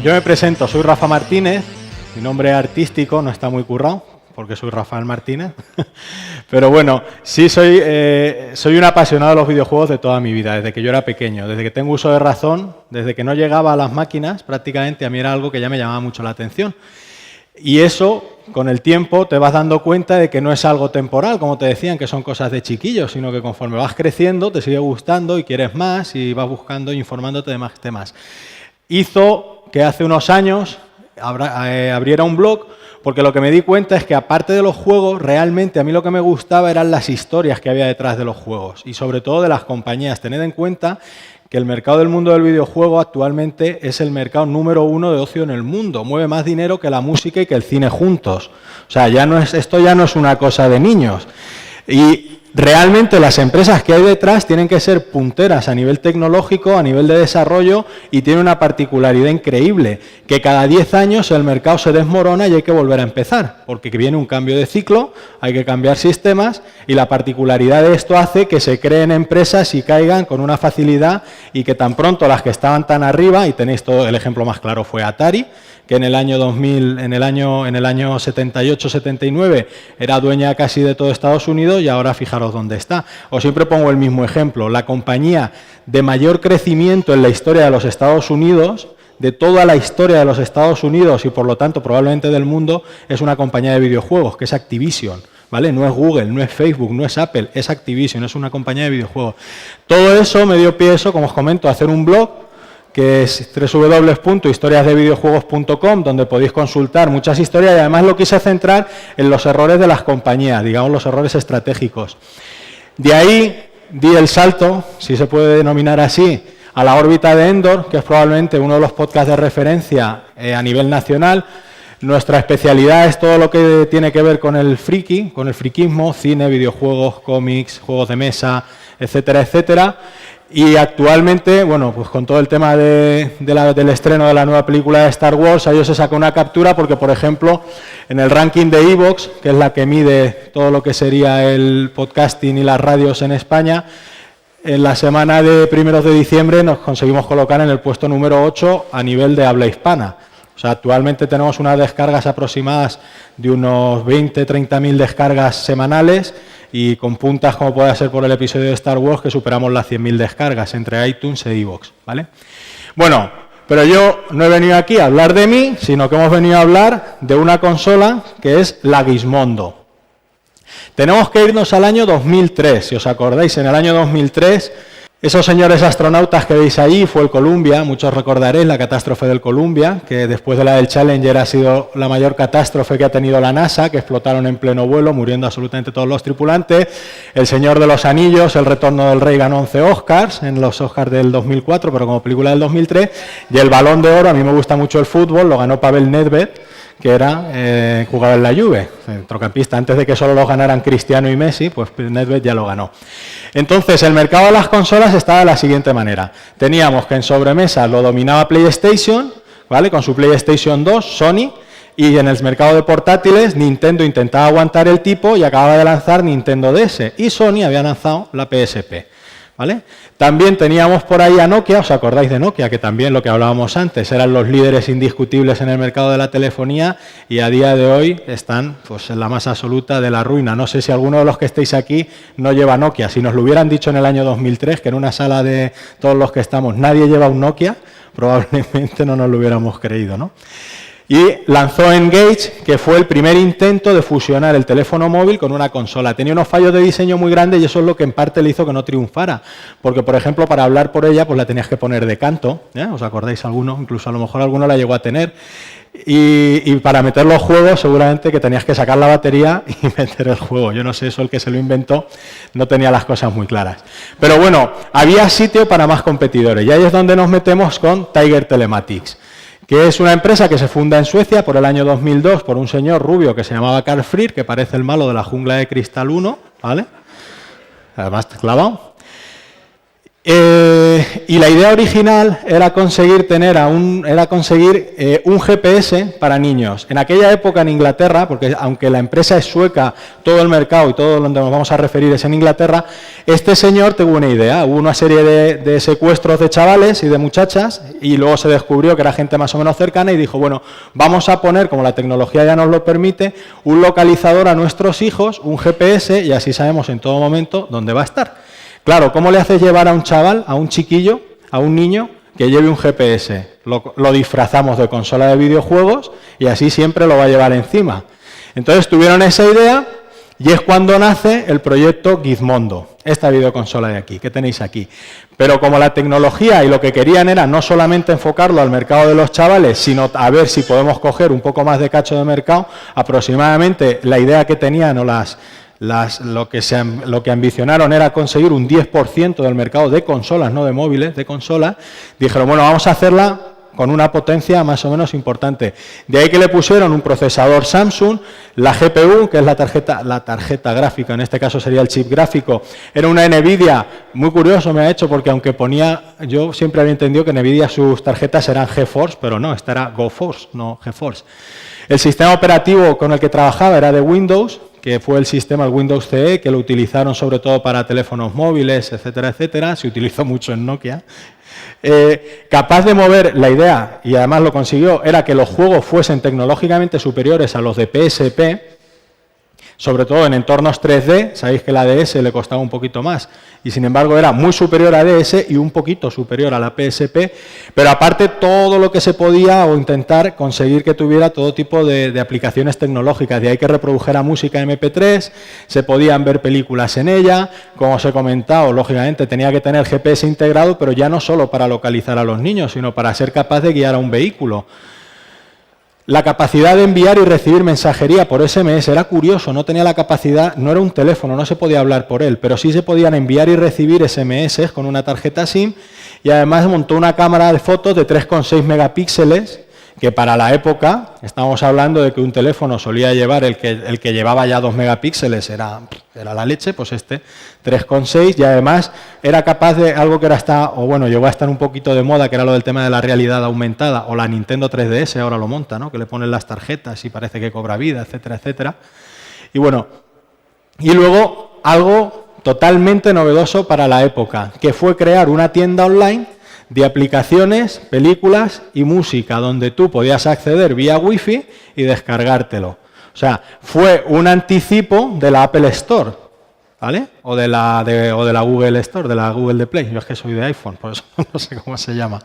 Yo me presento, soy Rafa Martínez, mi nombre artístico no está muy currado, porque soy Rafael Martínez, pero bueno, sí soy un apasionado de los videojuegos de toda mi vida, desde que yo era pequeño, desde que tengo uso de razón, desde que no llegaba a las máquinas, prácticamente a mí era algo que ya me llamaba mucho la atención. Y eso, con el tiempo, te vas dando cuenta de que no es algo temporal, como te decían, que son cosas de chiquillos, sino que conforme vas creciendo te sigue gustando y quieres más y vas buscando e informándote de más temas. Hizo que hace unos años abriera un blog, porque lo que me di cuenta es que aparte de los juegos, realmente a mí lo que me gustaba eran las historias que había detrás de los juegos y sobre todo de las compañías. Tened en cuenta que el mercado del mundo del videojuego actualmente es el mercado número 1 de ocio en el mundo. Mueve más dinero que la música y que el cine juntos. O sea, esto ya no es una cosa de niños. Y realmente las empresas que hay detrás tienen que ser punteras a nivel tecnológico, a nivel de desarrollo, y tiene una particularidad increíble, que cada 10 años el mercado se desmorona y hay que volver a empezar, porque viene un cambio de ciclo, hay que cambiar sistemas, y la particularidad de esto hace que se creen empresas y caigan con una facilidad, y que tan pronto las que estaban tan arriba, y tenéis todo, el ejemplo más claro fue Atari, que en el año 2000, en el año 78-79 era dueña casi de todo Estados Unidos y ahora fijaros dónde está. Os siempre pongo el mismo ejemplo. La compañía de mayor crecimiento en la historia de los Estados Unidos, de toda la historia de los Estados Unidos y por lo tanto probablemente del mundo, es una compañía de videojuegos, que es Activision. ¿Vale? No es Google, no es Facebook, no es Apple, es Activision, es una compañía de videojuegos. Todo eso me dio pie, como os comento, a hacer un blog, que es www.historiasdevideojuegos.com, donde podéis consultar muchas historias y además lo quise centrar en los errores de las compañías, digamos los errores estratégicos. De ahí di el salto, si se puede denominar así, a la órbita de Endor, que es probablemente uno de los podcasts de referencia a nivel nacional. Nuestra especialidad es todo lo que tiene que ver con el friki, con el friquismo, cine, videojuegos, cómics, juegos de mesa, etcétera, etcétera. Y actualmente, bueno, pues con todo el tema del estreno de la nueva película de Star Wars, ahí se sacó una captura porque, por ejemplo, en el ranking de iVoox, que es la que mide todo lo que sería el podcasting y las radios en España, en la semana de 1 de diciembre nos conseguimos colocar en el puesto número 8 a nivel de habla hispana. O sea, actualmente tenemos unas descargas aproximadas de unos 20-30.000 descargas semanales y con puntas como puede ser por el episodio de Star Wars que superamos las 100.000 descargas entre iTunes e iVoox, ¿vale? Bueno, pero yo no he venido aquí a hablar de mí, sino que hemos venido a hablar de una consola que es la Gizmondo. Tenemos que irnos al año 2003, si os acordáis, en el año 2003... Esos señores astronautas que veis allí fue el Columbia, muchos recordaréis la catástrofe del Columbia, que después de la del Challenger ha sido la mayor catástrofe que ha tenido la NASA, que explotaron en pleno vuelo, muriendo absolutamente todos los tripulantes. El Señor de los Anillos, El Retorno del Rey, ganó 11 Oscars, en los Oscars del 2004, pero como película del 2003. Y el Balón de Oro, a mí me gusta mucho el fútbol, lo ganó Pavel Nedved, que era jugador en la Juve, centrocampista. Antes de que solo lo ganaran Cristiano y Messi, pues Nedved ya lo ganó. Entonces, el mercado de las consolas estaba de la siguiente manera. Teníamos que en sobremesa lo dominaba PlayStation, ¿vale? Con su PlayStation 2, Sony, y en el mercado de portátiles Nintendo intentaba aguantar el tipo y acababa de lanzar Nintendo DS, y Sony había lanzado la PSP. ¿Vale? También teníamos por ahí a Nokia, ¿os acordáis de Nokia? Que también lo que hablábamos antes, eran los líderes indiscutibles en el mercado de la telefonía y a día de hoy están pues, en la más absoluta de la ruina. No sé si alguno de los que estéis aquí no lleva Nokia. Si nos lo hubieran dicho en el año 2003, que en una sala de todos los que estamos nadie lleva un Nokia, probablemente no nos lo hubiéramos creído, ¿no? Y lanzó Engage, que fue el primer intento de fusionar el teléfono móvil con una consola. Tenía unos fallos de diseño muy grandes y eso es lo que en parte le hizo que no triunfara. Porque, por ejemplo, para hablar por ella, pues la tenías que poner de canto, ¿eh? ¿Os acordáis alguno? Incluso a lo mejor alguno la llegó a tener. Y para meter los juegos, seguramente que tenías que sacar la batería y meter el juego. Yo no sé, eso el que se lo inventó no tenía las cosas muy claras. Pero bueno, había sitio para más competidores. Y ahí es donde nos metemos con Tiger Telematics, que es una empresa que se funda en Suecia por el año 2002 por un señor rubio que se llamaba Carl Frier, que parece el malo de la Jungla de Cristal 1, ¿vale? Además clavado. Y la idea original era conseguir un GPS para niños. En aquella época en Inglaterra, porque aunque la empresa es sueca, todo el mercado y todo donde nos vamos a referir es en Inglaterra, este señor tuvo una idea. Hubo una serie de secuestros de chavales y de muchachas y luego se descubrió que era gente más o menos cercana y dijo, bueno, vamos a poner, como la tecnología ya nos lo permite, un localizador a nuestros hijos, un GPS, y así sabemos en todo momento dónde va a estar. Claro, ¿cómo le haces llevar a un chaval, a un chiquillo, a un niño, que lleve un GPS? Lo disfrazamos de consola de videojuegos y así siempre lo va a llevar encima. Entonces tuvieron esa idea y es cuando nace el proyecto Gizmondo, esta videoconsola de aquí, que tenéis aquí. Pero como la tecnología y lo que querían era no solamente enfocarlo al mercado de los chavales, sino a ver si podemos coger un poco más de cacho de mercado, aproximadamente la idea que tenían o lo que ambicionaron era conseguir un 10% del mercado de consolas, no de móviles, de consolas. Dijeron, bueno, vamos a hacerla con una potencia más o menos importante. De ahí que le pusieron un procesador Samsung, la GPU, que es la tarjeta gráfica, en este caso sería el chip gráfico, era una Nvidia, muy curioso me ha hecho, porque aunque ponía, yo siempre había entendido que Nvidia sus tarjetas eran GeForce, pero no, esta era GoForce, no GeForce. El sistema operativo con el que trabajaba era de Windows, que fue el sistema, el Windows CE, que lo utilizaron sobre todo para teléfonos móviles, etcétera, etcétera. Se utilizó mucho en Nokia. Capaz de mover, la idea, y además lo consiguió, era que los juegos fuesen tecnológicamente superiores a los de PSP, sobre todo en entornos 3D, sabéis que la DS le costaba un poquito más, y sin embargo era muy superior a DS y un poquito superior a la PSP, pero aparte todo lo que se podía o intentar conseguir que tuviera todo tipo de aplicaciones tecnológicas, de ahí que reprodujera música MP3, se podían ver películas en ella, como os he comentado, lógicamente tenía que tener GPS integrado, pero ya no solo para localizar a los niños, sino para ser capaz de guiar a un vehículo. La capacidad de enviar y recibir mensajería por SMS era curioso, no tenía la capacidad, no era un teléfono, no se podía hablar por él, pero sí se podían enviar y recibir SMS con una tarjeta SIM y además montó una cámara de fotos de 3,6 megapíxeles, que para la época, estamos hablando de que un teléfono solía llevar, el que llevaba ya 2 megapíxeles era la leche, pues este 3,6 y además era capaz de algo que llegó a estar un poquito de moda, que era lo del tema de la realidad aumentada, o la Nintendo 3DS ahora lo monta, ¿no? Que le ponen las tarjetas y parece que cobra vida, etcétera, etcétera. Y bueno, y luego algo totalmente novedoso para la época, que fue crear una tienda online de aplicaciones, películas y música, donde tú podías acceder vía Wi-Fi y descargártelo. O sea, fue un anticipo de la Apple Store, ¿vale? O de la Google Store, de la Google de Play. Yo es que soy de iPhone, por eso no sé cómo se llama.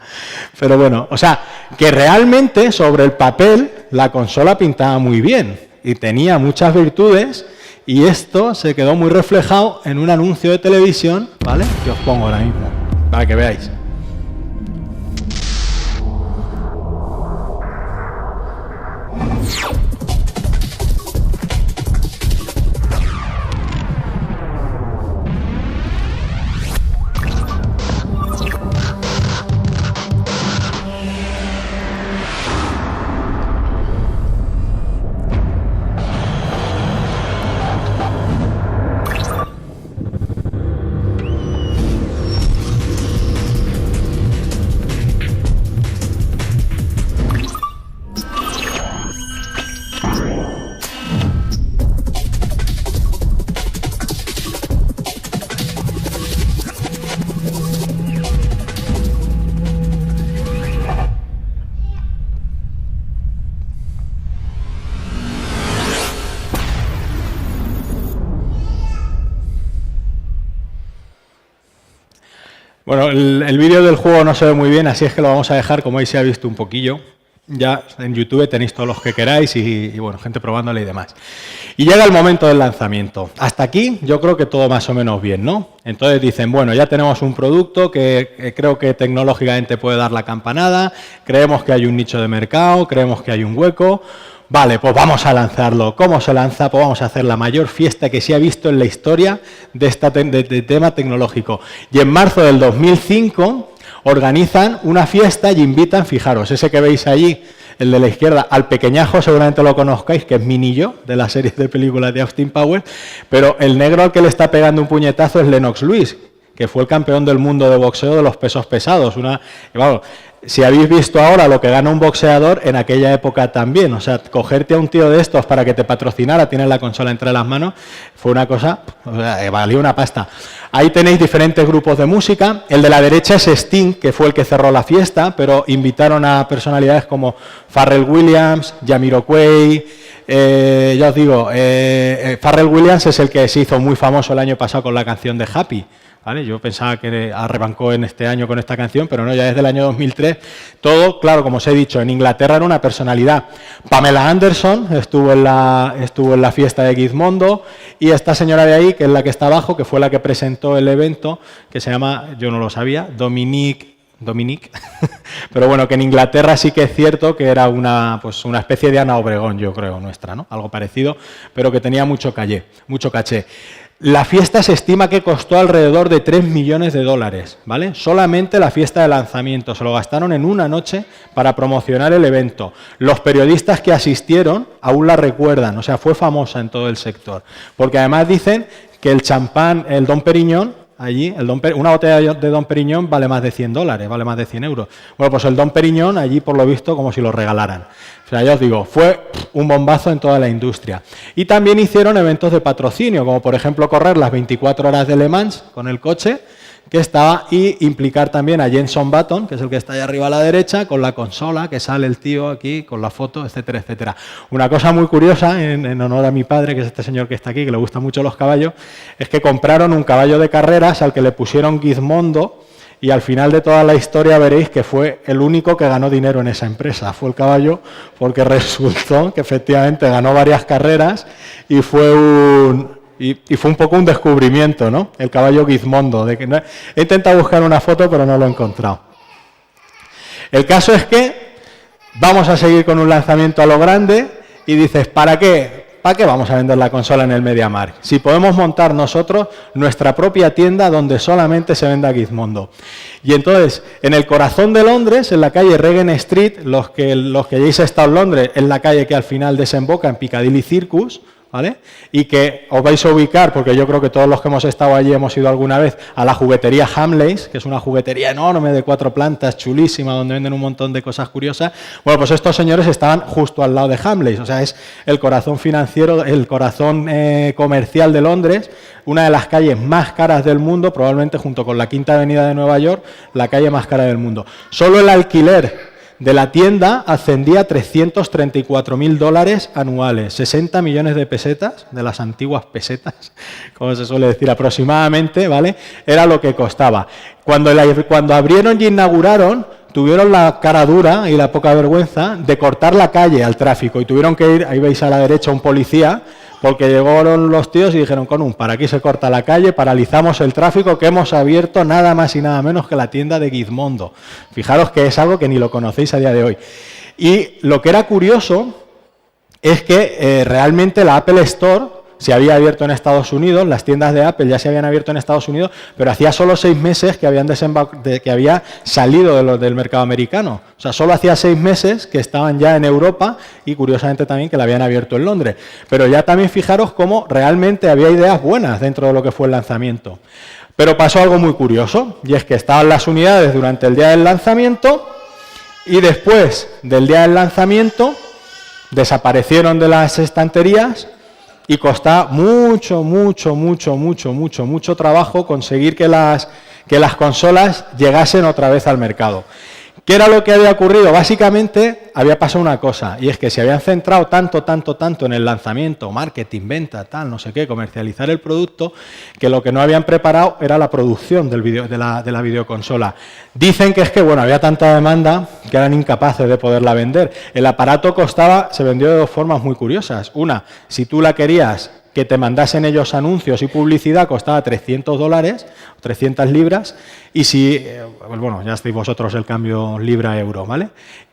Pero bueno, o sea, que realmente sobre el papel la consola pintaba muy bien y tenía muchas virtudes y esto se quedó muy reflejado en un anuncio de televisión, ¿vale? Que os pongo ahora mismo, para que veáis. Bueno, el vídeo del juego no se ve muy bien, así es que lo vamos a dejar, como ahí se ha visto un poquillo. Ya en YouTube tenéis todos los que queráis y bueno, gente probándole y demás. Y llega el momento del lanzamiento. Hasta aquí yo creo que todo más o menos bien, ¿no? Entonces dicen, bueno, ya tenemos un producto que creo que tecnológicamente puede dar la campanada, creemos que hay un nicho de mercado, creemos que hay un hueco. Vale, pues vamos a lanzarlo. ¿Cómo se lanza? Pues vamos a hacer la mayor fiesta que se ha visto en la historia de tema tecnológico. Y en marzo del 2005 organizan una fiesta y invitan, fijaros, ese que veis allí, el de la izquierda, al pequeñajo, seguramente lo conozcáis, que es Minillo, de la serie de películas de Austin Powers, pero el negro al que le está pegando un puñetazo es Lennox Lewis, que fue el campeón del mundo de boxeo de los pesos pesados. Vamos, si habéis visto ahora lo que gana un boxeador, en aquella época también. O sea, cogerte a un tío de estos para que te patrocinara, tienes la consola entre las manos, fue una cosa, o sea, valió una pasta. Ahí tenéis diferentes grupos de música. El de la derecha es Sting, que fue el que cerró la fiesta, pero invitaron a personalidades como Pharrell Williams, Jamiroquai. Ya os digo, Pharrell Williams es el que se hizo muy famoso el año pasado con la canción de Happy. ¿Vale? Yo pensaba que arrebancó en este año con esta canción, pero no, ya desde el año 2003. Todo, claro, como os he dicho, en Inglaterra era una personalidad. Pamela Anderson estuvo en la fiesta de Gizmondo, y esta señora de ahí, que es la que está abajo, que fue la que presentó el evento, que se llama, yo no lo sabía, Dominique, pero bueno, que en Inglaterra sí que es cierto que era una especie de Ana Obregón, yo creo, nuestra, ¿no? Algo parecido, pero que tenía mucho caché. La fiesta se estima que costó alrededor de 3 millones de dólares, ¿vale? Solamente la fiesta de lanzamiento, se lo gastaron en una noche para promocionar el evento. Los periodistas que asistieron aún la recuerdan, o sea, fue famosa en todo el sector, porque además dicen que el champán, el Dom Perignon, allí, una botella de Dom Perignon vale más de $100, vale más de 100 euros. Bueno, pues el Dom Perignon allí, por lo visto, como si lo regalaran. O sea, ya os digo, fue un bombazo en toda la industria. Y también hicieron eventos de patrocinio, como por ejemplo correr las 24 horas de Le Mans con el coche, que estaba, y implicar también a Jenson Button, que es el que está ahí arriba a la derecha, con la consola, que sale el tío aquí, con la foto, etcétera, etcétera. Una cosa muy curiosa, en honor a mi padre, que es este señor que está aquí, que le gustan mucho los caballos, es que compraron un caballo de carreras al que le pusieron Gizmondo, y al final de toda la historia veréis que fue el único que ganó dinero en esa empresa. Fue el caballo, porque resultó que efectivamente ganó varias carreras y fue un poco un descubrimiento, ¿no? El caballo Gizmondo. He intentado buscar una foto, pero no lo he encontrado. El caso es que vamos a seguir con un lanzamiento a lo grande y dices, ¿para qué? ¿Para qué vamos a vender la consola en el MediaMarkt? Si podemos montar nosotros nuestra propia tienda donde solamente se venda Gizmondo. Y entonces, en el corazón de Londres, en la calle Regent Street, los que hayáis estado en Londres, es la calle que al final desemboca en Piccadilly Circus, ¿vale? Y que os vais a ubicar, porque yo creo que todos los que hemos estado allí hemos ido alguna vez a la juguetería Hamleys, que es una juguetería enorme de 4 plantas, chulísima, donde venden un montón de cosas curiosas. Bueno, pues estos señores estaban justo al lado de Hamleys, o sea, es el corazón financiero, el corazón comercial de Londres, una de las calles más caras del mundo, probablemente junto con la Quinta Avenida de Nueva York, la calle más cara del mundo. Solo el alquiler de la tienda ascendía a $334.000 anuales, 60 millones de pesetas, de las antiguas pesetas, como se suele decir aproximadamente, ¿vale? Era lo que costaba. Cuando abrieron y inauguraron, tuvieron la cara dura y la poca vergüenza de cortar la calle al tráfico y tuvieron que ir, ahí veis a la derecha un policía, porque llegaron los tíos y dijeron, para aquí se corta la calle, paralizamos el tráfico, que hemos abierto nada más y nada menos que la tienda de Gizmondo. Fijaros que es algo que ni lo conocéis a día de hoy. Y lo que era curioso es que realmente la Apple Store se había abierto en Estados Unidos, las tiendas de Apple ya se habían abierto en Estados Unidos, pero hacía solo 6 meses que había salido del mercado americano. O sea, solo hacía 6 meses que estaban ya en Europa y curiosamente también que la habían abierto en Londres. Pero ya también fijaros cómo realmente había ideas buenas dentro de lo que fue el lanzamiento. Pero pasó algo muy curioso, y es que estaban las unidades durante el día del lanzamiento y después del día del lanzamiento desaparecieron de las estanterías. Y costaba mucho trabajo conseguir que las consolas llegasen otra vez al mercado. ¿Qué era lo que había ocurrido? Básicamente había pasado una cosa, y es que se habían centrado tanto en el lanzamiento, marketing, venta, tal, no sé qué, comercializar el producto, que lo que no habían preparado era la producción de la videoconsola. Dicen que es que, había tanta demanda que eran incapaces de poderla vender. El aparato se vendió de 2 formas muy curiosas. Una, si tú la querías que te mandasen ellos anuncios y publicidad, costaba $300, 300 libras, y si, ya estáis vosotros el cambio libra-euro, ¿vale?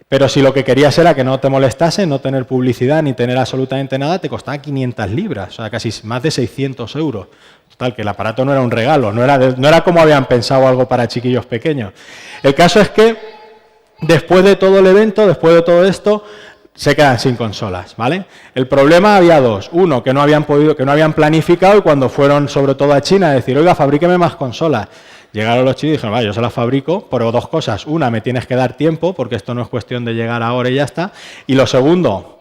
Pero si lo que querías era que no te molestase, no tener publicidad ni tener absolutamente nada, te costaba 500 libras, o sea, casi más de 600 euros. Total, que el aparato no era un regalo, no era como habían pensado algo para chiquillos pequeños. El caso es que, después de todo el evento, después de todo esto, se quedan sin consolas, ¿vale? El problema había dos. Uno, que no habían planificado, y cuando fueron sobre todo a China a decir, oiga, fabríqueme más consolas. Llegaron los chinos y dijeron, vale, yo se las fabrico, pero dos cosas. Una, me tienes que dar tiempo, porque esto no es cuestión de llegar ahora y ya está. Y lo segundo,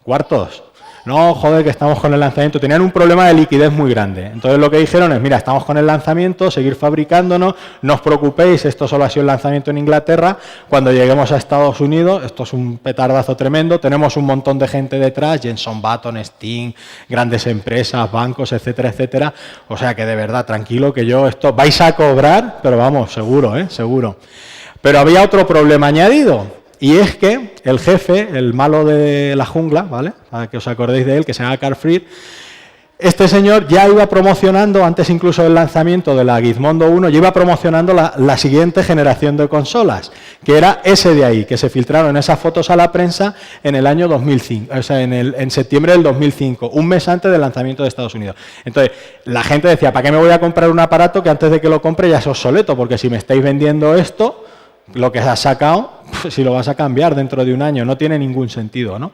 cuartos. No, joder, que estamos con el lanzamiento. Tenían un problema de liquidez muy grande. Entonces lo que dijeron es, mira, estamos con el lanzamiento, seguir fabricándonos, no os preocupéis, esto solo ha sido el lanzamiento en Inglaterra. Cuando lleguemos a Estados Unidos, esto es un petardazo tremendo, tenemos un montón de gente detrás, Jenson Button, Steam, grandes empresas, bancos, etcétera, etcétera. O sea que de verdad, tranquilo, que yo esto vais a cobrar, pero vamos, seguro, seguro. Pero había otro problema añadido. Y es que el jefe, el malo de la jungla, ¿vale? Para que os acordéis de él, que se llama Carl Freer, este señor ya iba promocionando, antes incluso del lanzamiento de la Gizmondo 1, ya iba promocionando la siguiente generación de consolas, que era ese de ahí, que se filtraron esas fotos a la prensa en el año 2005, o sea, en septiembre del 2005, un mes antes del lanzamiento de Estados Unidos. Entonces, la gente decía, ¿para qué me voy a comprar un aparato que antes de que lo compre ya es obsoleto? Porque si me estáis vendiendo esto, lo que has sacado, pues si lo vas a cambiar dentro de un año, no tiene ningún sentido, ¿no?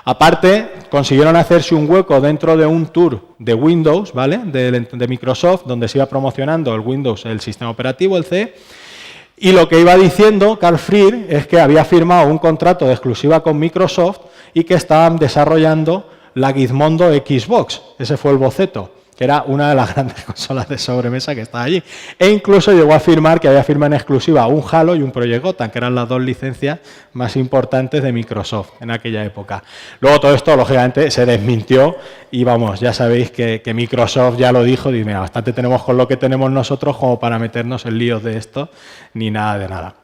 Aparte, consiguieron hacerse un hueco dentro de un tour de Windows, ¿vale? De Microsoft, donde se iba promocionando el Windows, el sistema operativo, el CE, y lo que iba diciendo Carl Freer es que había firmado un contrato de exclusiva con Microsoft y que estaban desarrollando la Gizmondo Xbox. Ese fue el boceto, que era una de las grandes consolas de sobremesa que estaba allí. E incluso llegó a afirmar que había firmado en exclusiva un Halo y un Project Gotham, que eran las dos licencias más importantes de Microsoft en aquella época. Luego todo esto, lógicamente, se desmintió y vamos, ya sabéis que Microsoft ya lo dijo, dice, mira, bastante tenemos con lo que tenemos nosotros como para meternos en líos de esto, ni nada de nada.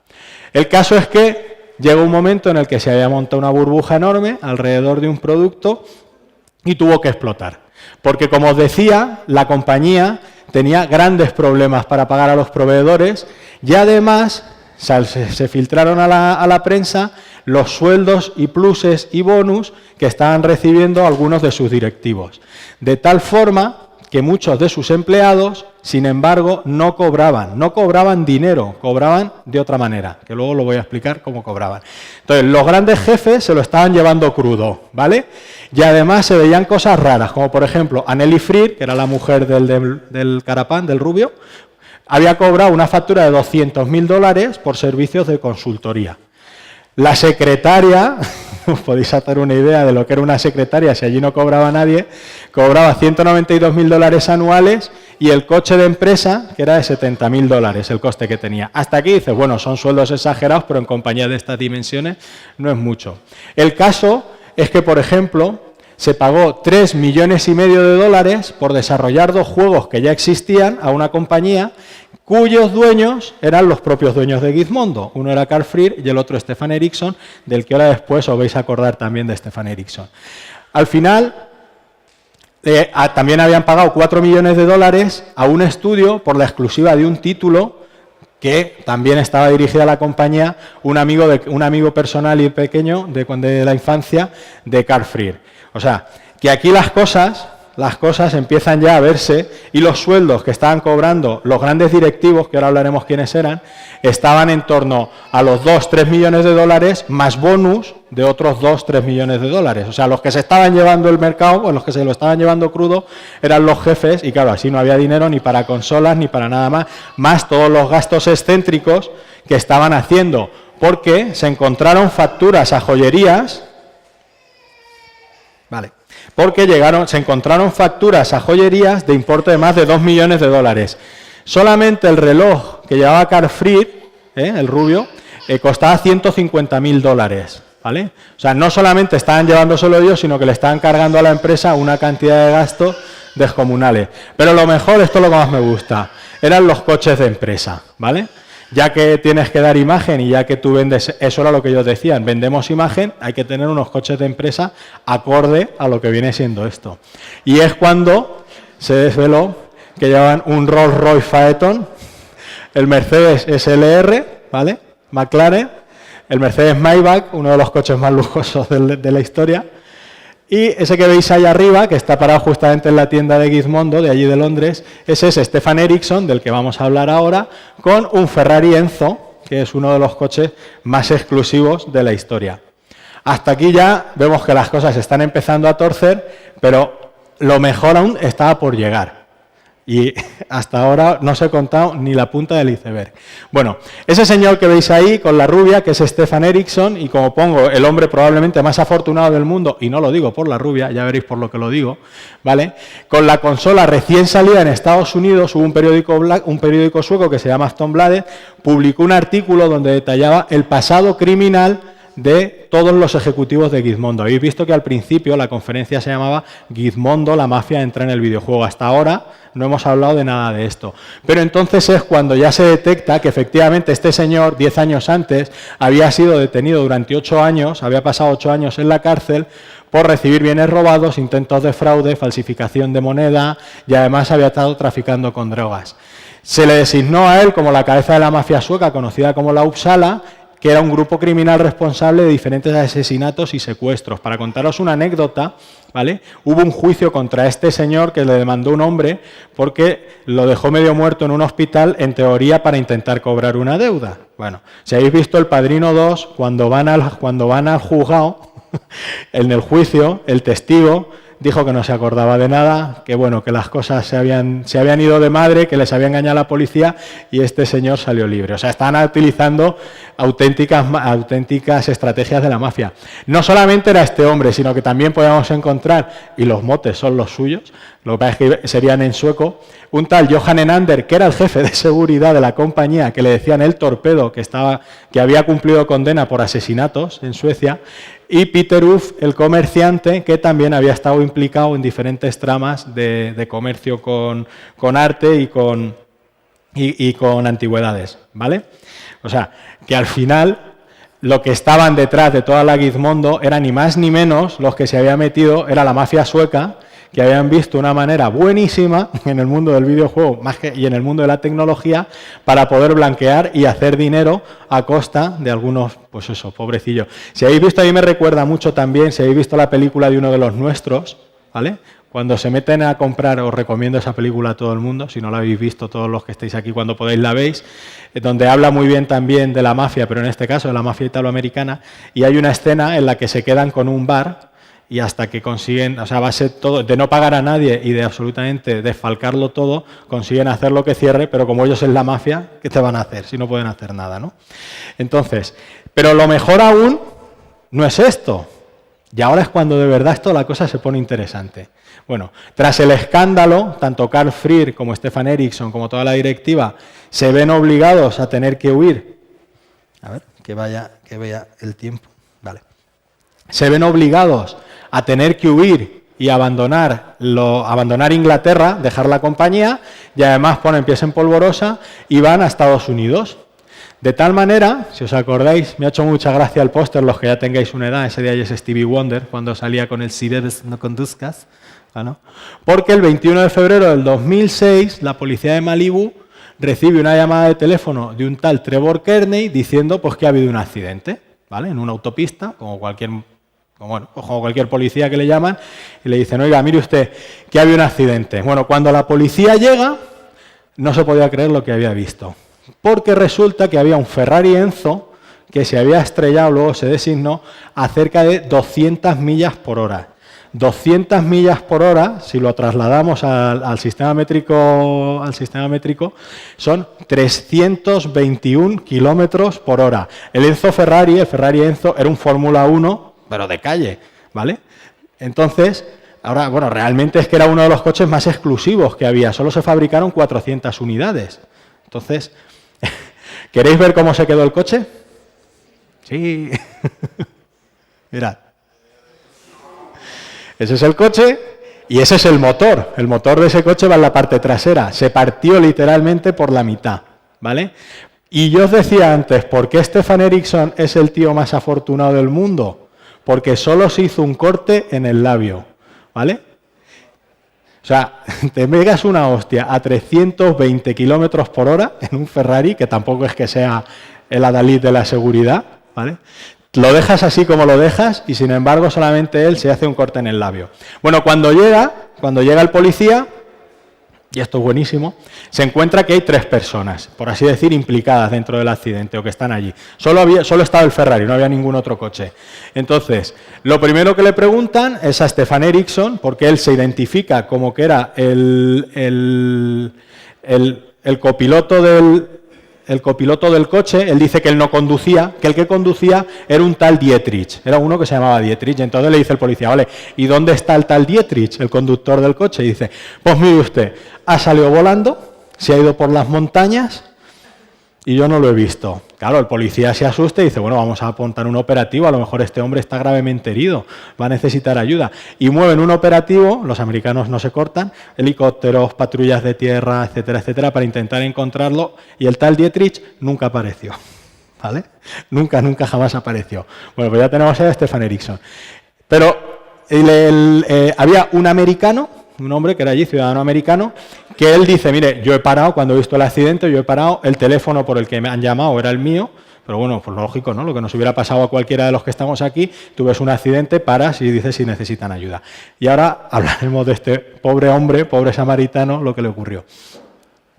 El caso es que llegó un momento en el que se había montado una burbuja enorme alrededor de un producto y tuvo que explotar. Porque, como os decía, la compañía tenía grandes problemas para pagar a los proveedores y además se filtraron a la prensa los sueldos y pluses y bonus que estaban recibiendo algunos de sus directivos. De tal forma que muchos de sus empleados, sin embargo, no cobraban dinero, cobraban de otra manera, que luego lo voy a explicar cómo cobraban. Entonces, los grandes jefes se lo estaban llevando crudo, ¿vale? Y además se veían cosas raras, como por ejemplo, Anneli Freer, que era la mujer del carapán, del rubio, había cobrado una factura de $200.000 por servicios de consultoría. La secretaria, os podéis hacer una idea de lo que era una secretaria si allí no cobraba nadie, cobraba $192.000 anuales y el coche de empresa, que era de $70.000 el coste que tenía. Hasta aquí dices, bueno, son sueldos exagerados, pero en compañías de estas dimensiones no es mucho. El caso es que, por ejemplo, se pagó $3,5 millones por desarrollar dos juegos que ya existían a una compañía cuyos dueños eran los propios dueños de Gizmondo. Uno era Carl Freer y el otro Stefan Ericsson, del que ahora después os vais a acordar también de Stefan Ericsson. Al final, también habían pagado $4 millones a un estudio por la exclusiva de un título que también estaba dirigida a la compañía, un amigo personal y pequeño de la infancia de Carl Freer. O sea, que aquí las cosas empiezan ya a verse y los sueldos que estaban cobrando los grandes directivos, que ahora hablaremos quiénes eran, estaban en torno a los $2-3 millones más bonus de otros $2-3 millones. O sea, los que se estaban llevando el mercado, o los que se lo estaban llevando crudo, eran los jefes y claro, así no había dinero ni para consolas ni para nada más todos los gastos excéntricos que estaban haciendo, porque se encontraron facturas a joyerías, ¿vale? Porque se encontraron facturas a joyerías de importe de más de $2 millones. Solamente el reloj que llevaba Carl Freer, el rubio, costaba $150.000, ¿vale? O sea, no solamente estaban llevándoselo ellos, sino que le estaban cargando a la empresa una cantidad de gastos descomunales. Pero lo mejor, esto es lo que más me gusta, eran los coches de empresa, ¿vale? Ya que tienes que dar imagen y ya que tú vendes, eso era lo que ellos decían, vendemos imagen, hay que tener unos coches de empresa acorde a lo que viene siendo esto. Y es cuando se desveló que llevaban un Rolls Royce Phaeton, el Mercedes SLR, ¿vale? McLaren, el Mercedes Maybach, uno de los coches más lujosos de la historia, y ese que veis ahí arriba, que está parado justamente en la tienda de Gizmondo, de allí de Londres, ese es Stefan Ericsson, del que vamos a hablar ahora, con un Ferrari Enzo, que es uno de los coches más exclusivos de la historia. Hasta aquí ya vemos que las cosas están empezando a torcer, pero lo mejor aún estaba por llegar. Y hasta ahora no os he contado ni la punta del iceberg. Bueno, ese señor que veis ahí con la rubia, que es Stefan Eriksson, y como pongo, el hombre probablemente más afortunado del mundo, y no lo digo por la rubia, ya veréis por lo que lo digo, ¿vale? Con la consola recién salida en Estados Unidos, hubo un periódico sueco que se llama Aftonbladet, publicó un artículo donde detallaba el pasado criminal de todos los ejecutivos de Gizmondo. Habéis visto que al principio la conferencia se llamaba Gizmondo, la mafia entra en el videojuego. Hasta ahora no hemos hablado de nada de esto. Pero entonces es cuando ya se detecta que efectivamente este señor, 10 años antes, había sido detenido durante 8 años, había pasado 8 años en la cárcel por recibir bienes robados, intentos de fraude, falsificación de moneda y además había estado traficando con drogas. Se le designó a él como la cabeza de la mafia sueca, conocida como la Uppsala, que era un grupo criminal responsable de diferentes asesinatos y secuestros. Para contaros una anécdota, ¿vale? Hubo un juicio contra este señor que le demandó un hombre porque lo dejó medio muerto en un hospital, en teoría para intentar cobrar una deuda. Bueno, si habéis visto El Padrino 2, cuando van al juzgado, en el juicio, el testigo dijo que no se acordaba de nada, que bueno, que las cosas se habían ido de madre, que les había engañado la policía y este señor salió libre. O sea, estaban utilizando auténticas estrategias de la mafia. No solamente era este hombre, sino que también podíamos encontrar, y los motes son los suyos, lo que pasa es que serían en sueco, un tal Johan Enander, que era el jefe de seguridad de la compañía, que le decían el torpedo, que había cumplido condena por asesinatos en Suecia, y Peter Uff, el comerciante, que también había estado implicado en diferentes tramas de comercio con arte y con antigüedades, ¿vale? O sea, que al final lo que estaban detrás de toda la Gizmondo era ni más ni menos los que se había metido, era la mafia sueca, que habían visto una manera buenísima en el mundo del videojuego y en el mundo de la tecnología para poder blanquear y hacer dinero a costa de algunos, pues eso, pobrecillos. Si habéis visto, ahí me recuerda mucho también, si habéis visto la película de Uno de los Nuestros, ¿vale? Cuando se meten a comprar, os recomiendo esa película a todo el mundo, si no la habéis visto, todos los que estéis aquí, cuando podéis la veis, donde habla muy bien también de la mafia, pero en este caso de la mafia italoamericana, y hay una escena en la que se quedan con un bar y hasta que consiguen, o sea, va a ser todo, de no pagar a nadie y de absolutamente desfalcarlo todo, consiguen hacer lo que cierre, pero como ellos es la mafia, ¿qué te van a hacer si no pueden hacer nada, no? Entonces, pero lo mejor aún no es esto. Y ahora es cuando de verdad esto la cosa se pone interesante. Bueno, tras el escándalo, tanto Carl Freer como Stefan Eriksson, como toda la directiva, se ven obligados a tener que huir. A ver, que vea el tiempo. Vale. Se ven obligados a tener que huir y abandonar Inglaterra, dejar la compañía, y además ponen pies en polvorosa y van a Estados Unidos. De tal manera, si os acordáis, me ha hecho mucha gracia el póster, los que ya tengáis una edad, ese día ya es Stevie Wonder, cuando salía con el Si bebes no conduzcas, ¿no? Porque el 21 de febrero del 2006, la policía de Malibú recibe una llamada de teléfono de un tal Trevor Kearney diciendo pues, que ha habido un accidente, ¿vale? En una autopista, como cualquier policía que le llaman, y le dicen, oiga, mire usted, que había un accidente. Bueno, cuando la policía llega, no se podía creer lo que había visto. Porque resulta que había un Ferrari Enzo que se había estrellado, luego se designó, a cerca de 200 millas por hora. 200 millas por hora, si lo trasladamos al sistema métrico, son 321 kilómetros por hora. El Ferrari Enzo, era un Fórmula 1, pero de calle, ¿vale? Entonces, ahora, bueno, realmente es que era uno de los coches más exclusivos que había. Solo se fabricaron 400 unidades. Entonces, ¿queréis ver cómo se quedó el coche? Sí. Mirad. Ese es el coche y ese es el motor. El motor de ese coche va en la parte trasera. Se partió literalmente por la mitad, ¿vale? Y yo os decía antes, ¿por qué Stefan Eriksson es el tío más afortunado del mundo? Porque solo se hizo un corte en el labio, ¿vale? O sea, te pegas una hostia a 320 kilómetros por hora en un Ferrari, que tampoco es que sea el adalid de la seguridad, ¿vale? Lo dejas así como lo dejas y sin embargo solamente él se hace un corte en el labio. Bueno, cuando llega el policía, y esto es buenísimo, se encuentra que hay 3 personas, por así decir, implicadas dentro del accidente o que están allí. Solo estaba el Ferrari, no había ningún otro coche. Entonces, lo primero que le preguntan es a Stefan Eriksson, porque él se identifica como que era el copiloto del coche. Él dice que él no conducía, que el que conducía era un tal Dietrich, era uno que se llamaba Dietrich. Entonces le dice el policía, vale, ¿y dónde está el tal Dietrich, el conductor del coche? Y dice, pues mire usted, ha salido volando, se ha ido por las montañas y yo no lo he visto. Claro, el policía se asusta y dice, bueno, vamos a apuntar un operativo, a lo mejor este hombre está gravemente herido, va a necesitar ayuda. Y mueven un operativo, los americanos no se cortan, helicópteros, patrullas de tierra, etcétera, etcétera, para intentar encontrarlo, y el tal Dietrich nunca apareció, ¿vale? Nunca jamás apareció. Bueno, pues ya tenemos a Stefan Eriksson. Pero había un americano, un hombre que era allí, ciudadano americano, que él dice, mire, yo he parado, cuando he visto el accidente, yo he parado, el teléfono por el que me han llamado era el mío, pero bueno, pues lógico, ¿no? Lo que nos hubiera pasado a cualquiera de los que estamos aquí, tú ves un accidente, paras y dices si necesitan ayuda. Y ahora hablaremos de este pobre hombre, pobre samaritano, lo que le ocurrió.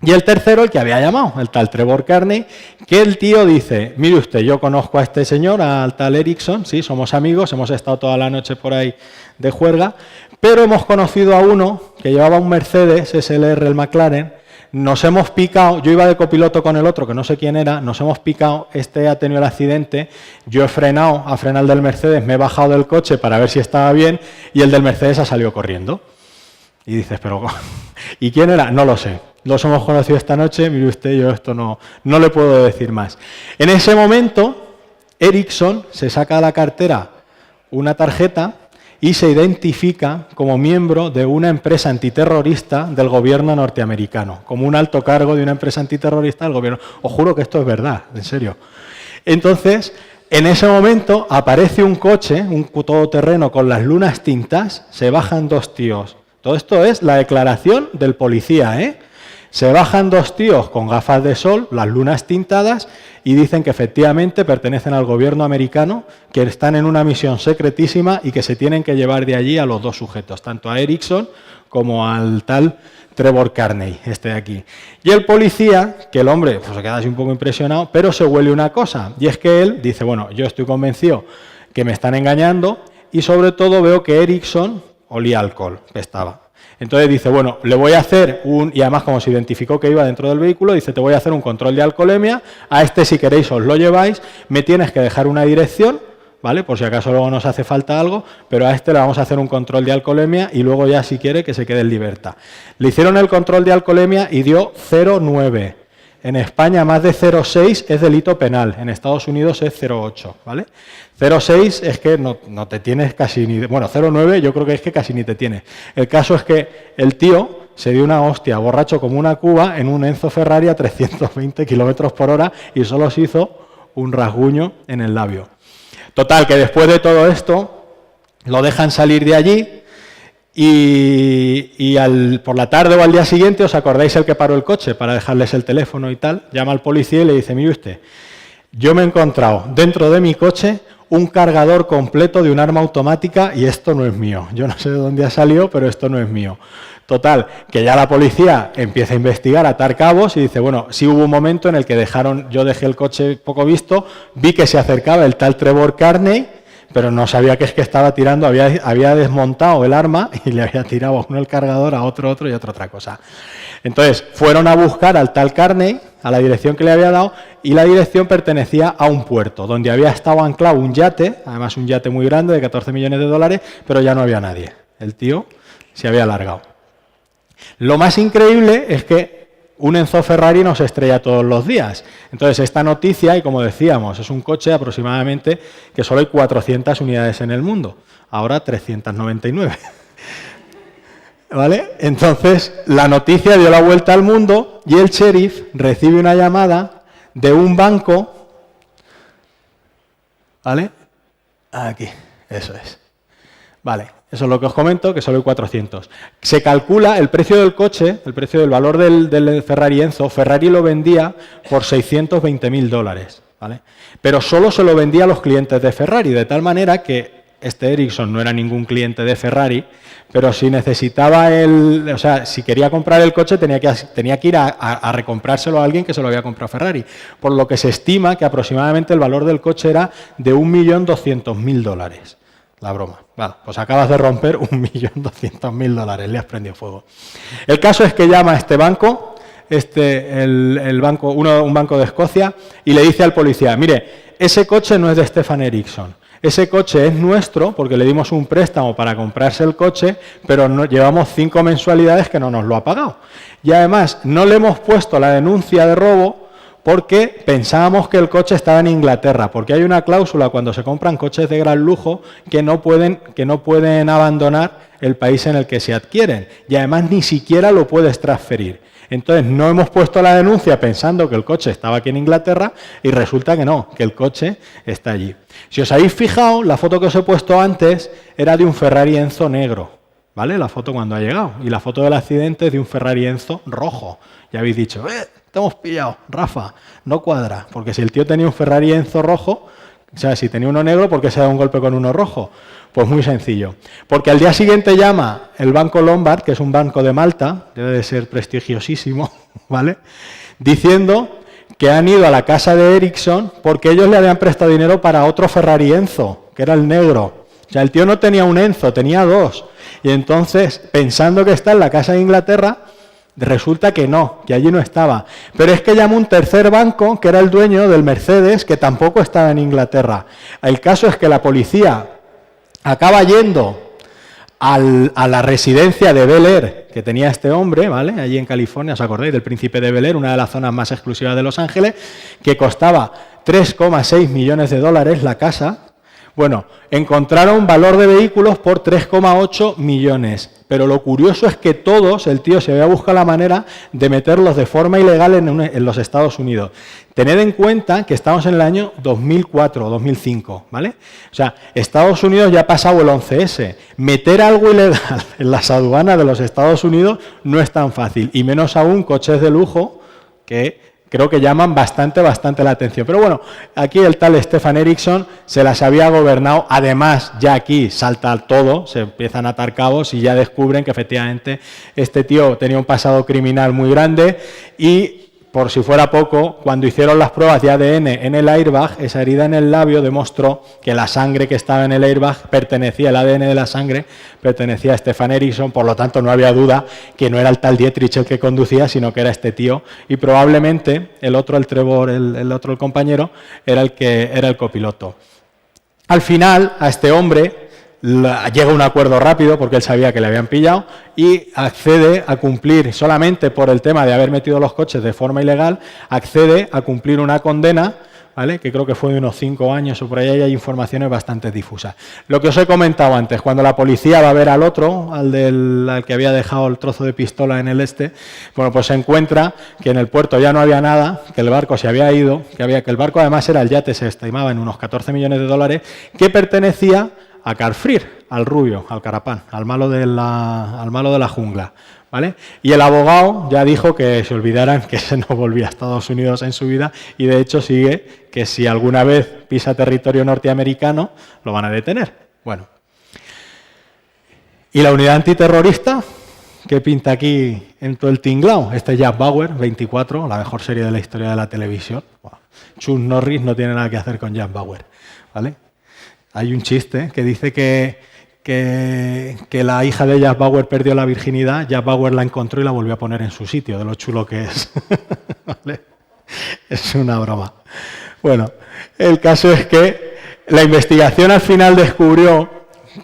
Y el tercero, el que había llamado, el tal Trevor Kearney, que el tío dice, mire usted, yo conozco a este señor, al tal Eriksson, sí, somos amigos, hemos estado toda la noche por ahí de juerga, pero hemos conocido a uno que llevaba un Mercedes SLR, el McLaren, nos hemos picado, yo iba de copiloto con el otro, que no sé quién era, nos hemos picado, este ha tenido el accidente, yo he frenado, a frenar el del Mercedes, me he bajado del coche para ver si estaba bien, y el del Mercedes ha salido corriendo. Y dices, pero ¿y quién era? No lo sé. Los hemos conocido esta noche, mire usted, yo esto no le puedo decir más. En ese momento, Eriksson se saca de la cartera una tarjeta y se identifica como miembro de una empresa antiterrorista del gobierno norteamericano, como un alto cargo de una empresa antiterrorista del gobierno. Os juro que esto es verdad, en serio. Entonces, en ese momento aparece un coche, un todoterreno con las lunas tintas, se bajan 2 tíos. Todo esto es la declaración del policía, ¿eh? Se bajan 2 tíos con gafas de sol, las lunas tintadas, y dicen que efectivamente pertenecen al gobierno americano, que están en una misión secretísima y que se tienen que llevar de allí a los 2 sujetos, tanto a Eriksson como al tal Trevor Kearney, este de aquí. Y el policía, que el hombre pues, se queda así un poco impresionado, pero se huele una cosa, y es que él dice, bueno, yo estoy convencido que me están engañando, y sobre todo veo que Eriksson olía alcohol, que estaba. Entonces dice, bueno, le voy a hacer y además como se identificó que iba dentro del vehículo, dice, te voy a hacer un control de alcoholemia, a este si queréis os lo lleváis, me tienes que dejar una dirección, ¿vale? Por si acaso luego nos hace falta algo, pero a este le vamos a hacer un control de alcoholemia y luego ya si quiere que se quede en libertad. Le hicieron el control de alcoholemia y dio 0,9. En España más de 0,6 es delito penal, en Estados Unidos es 0,8, ¿vale? 0,6 es que no te tienes casi ni... Bueno, 0,9 yo creo que es que casi ni te tienes. El caso es que el tío se dio una hostia, borracho como una cuba, en un Enzo Ferrari a 320 kilómetros por hora y solo se hizo un rasguño en el labio. Total, que después de todo esto lo dejan salir de allí y por la tarde o al día siguiente, ¿os acordáis el que paró el coche para dejarles el teléfono y tal? Llama al policía y le dice, mire usted, yo me he encontrado dentro de mi coche un cargador completo de un arma automática y esto no es mío. Yo no sé de dónde ha salido, pero esto no es mío. Total, que ya la policía empieza a investigar, a atar cabos y dice, bueno, sí hubo un momento en el que yo dejé el coche poco visto, vi que se acercaba el tal Trevor Kearney, pero no sabía que es que estaba tirando, había desmontado el arma y le había tirado a uno el cargador, a otro y a otra cosa. Entonces, fueron a buscar al tal Kearney, a la dirección que le había dado, y la dirección pertenecía a un puerto, donde había estado anclado un yate, además un yate muy grande de 14 millones de dólares, pero ya no había nadie. El tío se había largado. Lo más increíble es que un Enzo Ferrari no se estrella todos los días. Entonces, esta noticia, y como decíamos, es un coche aproximadamente que solo hay 400 unidades en el mundo. Ahora 399. ¿Vale? Entonces, la noticia dio la vuelta al mundo y el sheriff recibe una llamada de un banco. ¿Vale? Aquí, eso es. Vale, eso es lo que os comento, que solo hay 400. Se calcula el precio del coche, el precio del valor del Ferrari Enzo. Ferrari lo vendía por $620.000, ¿vale? Pero solo se lo vendía a los clientes de Ferrari, de tal manera que este Ericsson no era ningún cliente de Ferrari, pero si necesitaba si quería comprar el coche tenía que ir a recomprárselo a alguien que se lo había comprado Ferrari, por lo que se estima que aproximadamente el valor del coche era de $1.200.000. La broma. Vale, pues acabas de romper $1.200.000, le has prendido fuego. El caso es que llama a este banco, un banco de Escocia, y le dice al policía, mire, ese coche no es de Stefan Ericsson, ese coche es nuestro porque le dimos un préstamo para comprarse el coche, pero llevamos 5 mensualidades que no nos lo ha pagado. Y además no le hemos puesto la denuncia de robo porque pensábamos que el coche estaba en Inglaterra, porque hay una cláusula cuando se compran coches de gran lujo que no pueden abandonar el país en el que se adquieren, y además ni siquiera lo puedes transferir. Entonces no hemos puesto la denuncia pensando que el coche estaba aquí en Inglaterra y resulta que no, que el coche está allí. Si os habéis fijado, la foto que os he puesto antes era de un Ferrari Enzo negro, ¿vale? La foto cuando ha llegado. Y la foto del accidente es de un Ferrari Enzo rojo. Ya habéis dicho, te hemos pillado, Rafa, no cuadra. Porque si el tío tenía un Ferrari Enzo rojo, o sea, si tenía uno negro, ¿por qué se da un golpe con uno rojo? Pues muy sencillo. Porque al día siguiente llama el Banco Lombard, que es un banco de Malta, debe de ser prestigiosísimo, ¿vale? Diciendo que han ido a la casa de Ericsson porque ellos le habían prestado dinero para otro Ferrari Enzo, que era el negro. O sea, el tío no tenía un Enzo, tenía 2. Y entonces, pensando que está en la casa de Inglaterra, resulta que no, que allí no estaba. Pero es que llamó un tercer banco, que era el dueño del Mercedes, que tampoco estaba en Inglaterra. El caso es que la policía acaba yendo a la residencia de Bel Air que tenía este hombre, ¿vale? Allí en California, ¿os acordáis del Príncipe de Bel Air, una de las zonas más exclusivas de Los Ángeles, que costaba $3,6 millones la casa? Bueno, encontraron valor de vehículos por 3,8 millones. Pero lo curioso es que todos, el tío se había buscado la manera de meterlos de forma ilegal en los Estados Unidos. Tened en cuenta que estamos en el año 2004 o 2005, ¿vale? O sea, Estados Unidos ya ha pasado el 11S. Meter algo ilegal en las aduanas de los Estados Unidos no es tan fácil, y menos aún coches de lujo que creo que llaman bastante la atención. Pero bueno, aquí el tal Stefan Ericsson se las había gobernado. Además, ya aquí salta todo, se empiezan a atar cabos y ya descubren que efectivamente este tío tenía un pasado criminal muy grande y, por si fuera poco, cuando hicieron las pruebas de ADN en el airbag, esa herida en el labio demostró que la sangre que estaba en el airbag pertenecía, el ADN de la sangre pertenecía a Stefan Ericsson, por lo tanto no había duda que no era el tal Dietrich el que conducía, sino que era este tío, y probablemente el otro, el Trevor, el compañero, era el copiloto. Al final, a este hombre llega a un acuerdo rápido porque él sabía que le habían pillado y accede a cumplir, solamente por el tema de haber metido los coches de forma ilegal, accede a cumplir una condena, ¿vale? Que creo que fue de unos 5 años o por ahí, hay informaciones bastante difusas. Lo que os he comentado antes, cuando la policía va a ver al otro, al que había dejado el trozo de pistola en el bueno, pues se encuentra que en el puerto ya no había nada, que el barco se había ido, que el barco además era el yate, se estimaba en unos $14 millones, que pertenecía a Carfree, al rubio, al carapán, al malo de la jungla, ¿vale? Y el abogado ya dijo que se olvidaran que se no volvía a Estados Unidos en su vida, y de hecho sigue que si alguna vez pisa territorio norteamericano lo van a detener. Bueno. ¿Y la unidad antiterrorista? ¿Qué pinta aquí en todo el tinglao? Este es Jack Bauer, 24, la mejor serie de la historia de la televisión. Wow. Chuck Norris no tiene nada que hacer con Jack Bauer, ¿vale? Hay un chiste que dice que la hija de Jack Bauer perdió la virginidad, Jack Bauer la encontró y la volvió a poner en su sitio, de lo chulo que es. ¿Vale? Es una broma. Bueno, el caso es que la investigación al final descubrió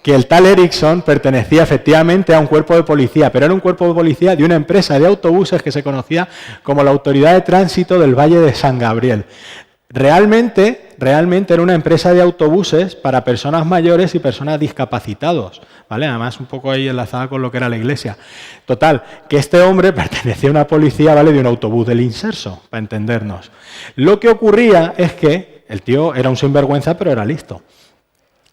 que el tal Ericsson pertenecía efectivamente a un cuerpo de policía, pero era un cuerpo de policía de una empresa de autobuses que se conocía como la Autoridad de Tránsito del Valle de San Gabriel. Realmente era una empresa de autobuses para personas mayores y personas discapacitados, ¿vale? Además, un poco ahí enlazada con lo que era la iglesia. Total, que este hombre pertenecía a una policía, ¿vale?, de un autobús del Inserso, para entendernos. Lo que ocurría es que el tío era un sinvergüenza, pero era listo.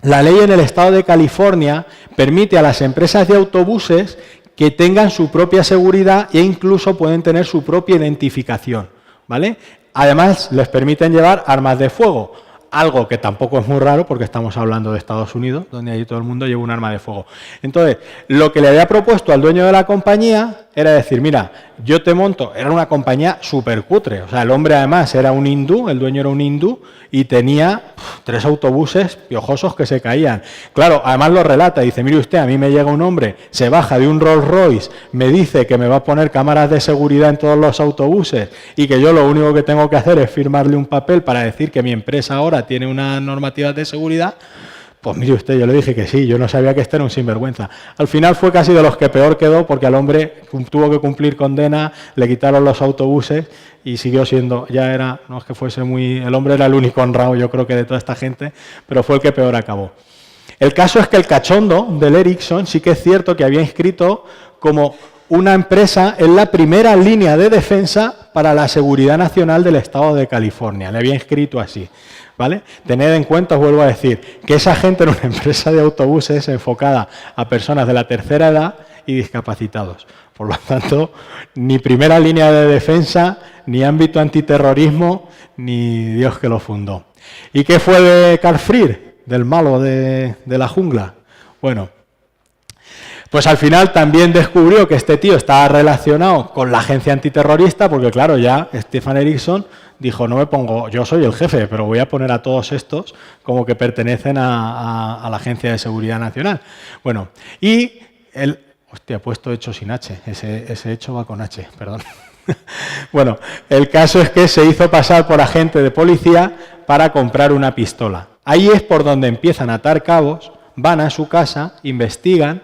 La ley en el estado de California permite a las empresas de autobuses que tengan su propia seguridad e incluso pueden tener su propia identificación, ¿vale? Además, les permiten llevar armas de fuego. algo que tampoco es muy raro porque estamos hablando de Estados Unidos, donde allí todo el mundo lleva un arma de fuego. Entonces, lo que le había propuesto al dueño de la compañía era decir, mira, yo te monto, era una compañía súper cutre, o sea, el hombre además era un hindú, el dueño era un hindú y tenía 3 autobuses piojosos que se caían. Claro, además lo relata, dice, mire usted, a mí me llega un hombre, se baja de un Rolls Royce, me dice que me va a poner cámaras de seguridad en todos los autobuses y que yo lo único que tengo que hacer es firmarle un papel para decir que mi empresa ahora tiene unas normativas de seguridad. Pues mire usted, yo le dije que sí, yo no sabía que este era un sinvergüenza. Al final fue casi de los que peor quedó porque al hombre tuvo que cumplir condena, le quitaron los autobuses y siguió siendo, ya era, no es que fuese muy, el hombre era el único honrado yo creo que de toda esta gente, pero fue el que peor acabó. El caso es que el cachondo del Ericsson sí que es cierto que había inscrito como una empresa en la primera línea de defensa para la seguridad nacional del estado de California, le había inscrito así. ¿Vale? Tened en cuenta, os vuelvo a decir, que esa gente era una empresa de autobuses enfocada a personas de la tercera edad y discapacitados. Por lo tanto, ni primera línea de defensa, ni ámbito antiterrorismo, ni Dios que lo fundó. ¿Y qué fue de Karl Freer, del malo de la jungla? Bueno, pues al final también descubrió que este tío estaba relacionado con la agencia antiterrorista, porque claro, ya Stefan Eriksson dijo, no me pongo, yo soy el jefe, pero voy a poner a todos estos como que pertenecen a la Agencia de Seguridad Nacional. Bueno, y el... Hostia, he puesto hecho sin H, ese hecho va con H, perdón. Bueno, el caso es que se hizo pasar por agente de policía para comprar una pistola. Ahí es por donde empiezan a atar cabos, van a su casa, investigan,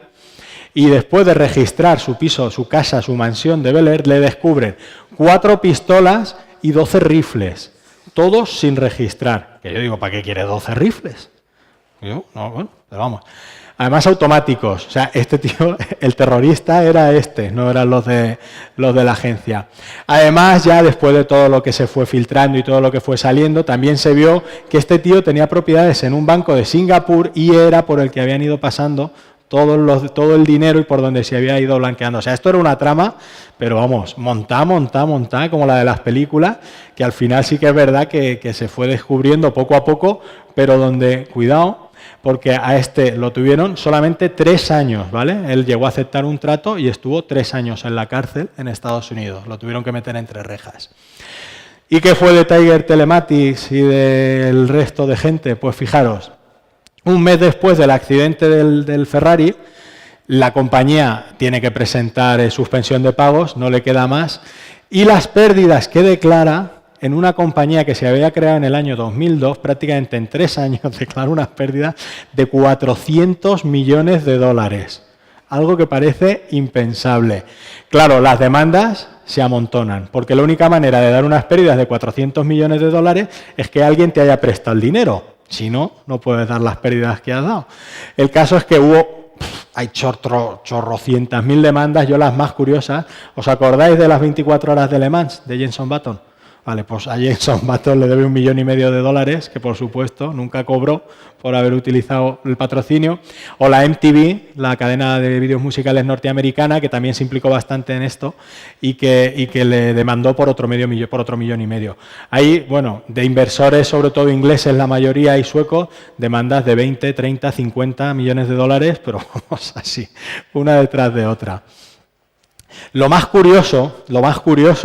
y después de registrar su piso, su casa, su mansión de Bel Air, le descubren 4 pistolas y 12 rifles, todos sin registrar. Que yo digo, ¿para qué quiere 12 rifles? Yo, no, bueno, pero vamos. Además automáticos, o sea, este tío, el terrorista era este, no eran los de la agencia. Además, ya después de todo lo que se fue filtrando y todo lo que fue saliendo, también se vio que este tío tenía propiedades en un banco de Singapur y era por el que habían ido pasando todo el dinero y por donde se había ido blanqueando. O sea, esto era una trama, pero vamos, montada, como la de las películas, que al final sí que es verdad que se fue descubriendo poco a poco, pero donde, cuidado, porque a este lo tuvieron solamente 3 años, ¿vale? Él llegó a aceptar un trato y estuvo 3 años en la cárcel en Estados Unidos. Lo tuvieron que meter entre rejas. ¿Y qué fue de Tiger Telematics y del resto de gente? Pues fijaros, un mes después del accidente del Ferrari, la compañía tiene que presentar suspensión de pagos, no le queda más, y las pérdidas que declara en una compañía que se había creado en el año 2002, prácticamente en 3 años, declara unas pérdidas de 400 millones de dólares. Algo que parece impensable. Claro, las demandas se amontonan, porque la única manera de dar unas pérdidas de 400 millones de dólares es que alguien te haya prestado el dinero. Si no, no puedes dar las pérdidas que has dado. El caso es que hay chorrocientas mil demandas, yo las más curiosas. ¿Os acordáis de las 24 horas de Le Mans, de Jenson Button? Vale, pues a Jenson Button le debe $1,5 millones de dólares, que por supuesto nunca cobró por haber utilizado el patrocinio. O la MTV, la cadena de vídeos musicales norteamericana, que también se implicó bastante en esto y que le demandó por otro $1,5 millones. Hay, bueno, de inversores, sobre todo ingleses, la mayoría, y suecos, demandas de 20, 30, 50 millones de dólares, pero vamos así, una detrás de otra. Lo más curioso,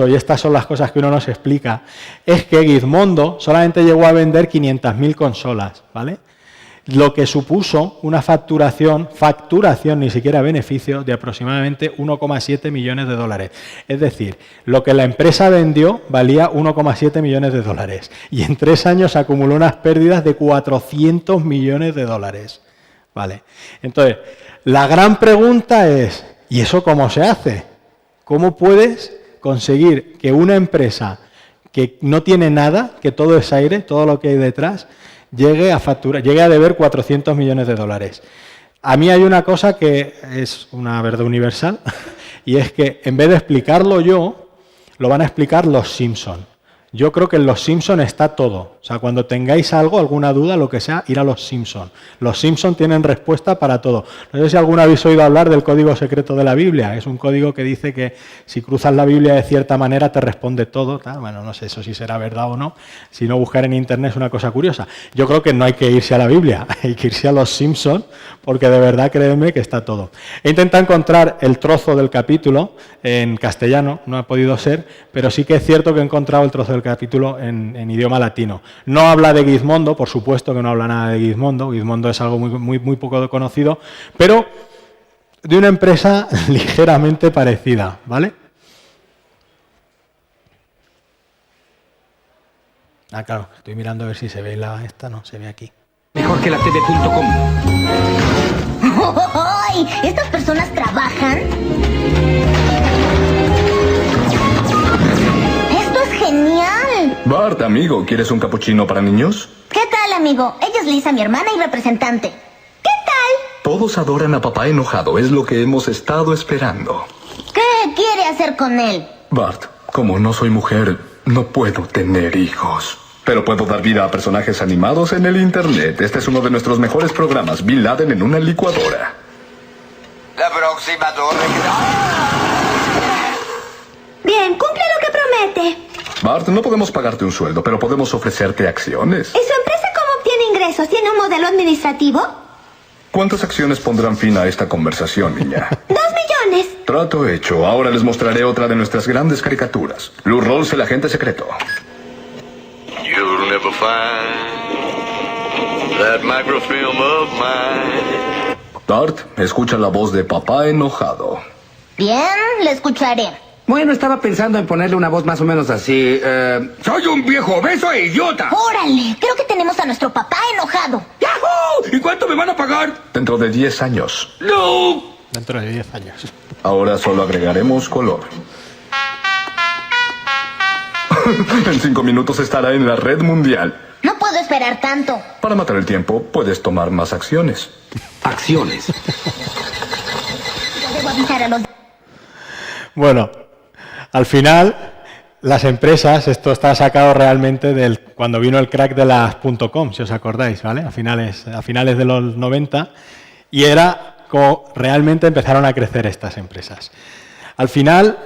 y estas son las cosas que uno nos explica, es que Gizmondo solamente llegó a vender 500.000 consolas, ¿vale? Lo que supuso una facturación, ni siquiera beneficio, de aproximadamente 1,7 millones de dólares. Es decir, lo que la empresa vendió valía 1,7 millones de dólares. Y en 3 años acumuló unas pérdidas de 400 millones de dólares. ¿Vale? Entonces, la gran pregunta es, ¿y eso cómo se hace? ¿Cómo puedes conseguir que una empresa que no tiene nada, que todo es aire, todo lo que hay detrás, llegue a deber 400 millones de dólares? A mí hay una cosa que es una verdad universal, y es que en vez de explicarlo yo, lo van a explicar los Simpson. Yo creo que en los Simpson está todo. O sea, cuando tengáis algo, alguna duda, lo que sea, ir a los Simpson. Los Simpson tienen respuesta para todo. No sé si alguna habéis oído hablar del código secreto de la Biblia. Es un código que dice que si cruzas la Biblia de cierta manera te responde todo. Tal. Bueno, no sé eso si será verdad o no. Si no, buscar en internet es una cosa curiosa. Yo creo que no hay que irse a la Biblia, hay que irse a los Simpson, porque de verdad créeme que está todo. He intentado encontrar el trozo del capítulo en castellano, no ha podido ser, pero sí que es cierto que he encontrado el trozo del capítulo en idioma latino. No habla de Gizmondo, por supuesto que no habla nada de Gizmondo. Gizmondo es algo muy poco conocido, pero de una empresa ligeramente parecida, ¿vale? Ah, claro, estoy mirando a ver si se ve esta, no, se ve aquí. Mejor que la tv.com. ¡Ay! ¿Estas personas trabajan? ¡Esto es genial! Bart, amigo, ¿quieres un capuchino para niños? ¿Qué tal, amigo? Ella es Lisa, mi hermana y representante. ¿Qué tal? Todos adoran a papá enojado, es lo que hemos estado esperando. ¿Qué quiere hacer con él? Bart, como no soy mujer, no puedo tener hijos. Pero puedo dar vida a personajes animados en el internet. Este es uno de nuestros mejores programas, Bin Laden en una licuadora. La próxima torre. Bien, cumple lo que promete. Bart, no podemos pagarte un sueldo, pero podemos ofrecerte acciones. ¿Y su empresa cómo obtiene ingresos? ¿Tiene un modelo administrativo? ¿Cuántas acciones pondrán fin a esta conversación, niña? 2 millones. Trato hecho. Ahora les mostraré otra de nuestras grandes caricaturas. Lou Rawls, el agente secreto. You'll never find that microfilm of mine. Bart, escucha la voz de papá enojado. Bien, le escucharé. Bueno, estaba pensando en ponerle una voz más o menos así. Soy un viejo obeso e idiota. ¡Órale! Creo que tenemos a nuestro papá enojado. ¡Yahoo! ¿Y cuánto me van a pagar? Dentro de 10 años. ¡No! Dentro de 10 años. Ahora solo agregaremos color. En 5 minutos estará en la red mundial. No puedo esperar tanto. Para matar el tiempo, puedes tomar más acciones. Acciones. Debo avisar a los... Bueno, al final, las empresas, esto está sacado realmente del cuando vino el crack de las .com, si os acordáis, ¿vale? A finales de los 90, y era como realmente empezaron a crecer estas empresas. Al final,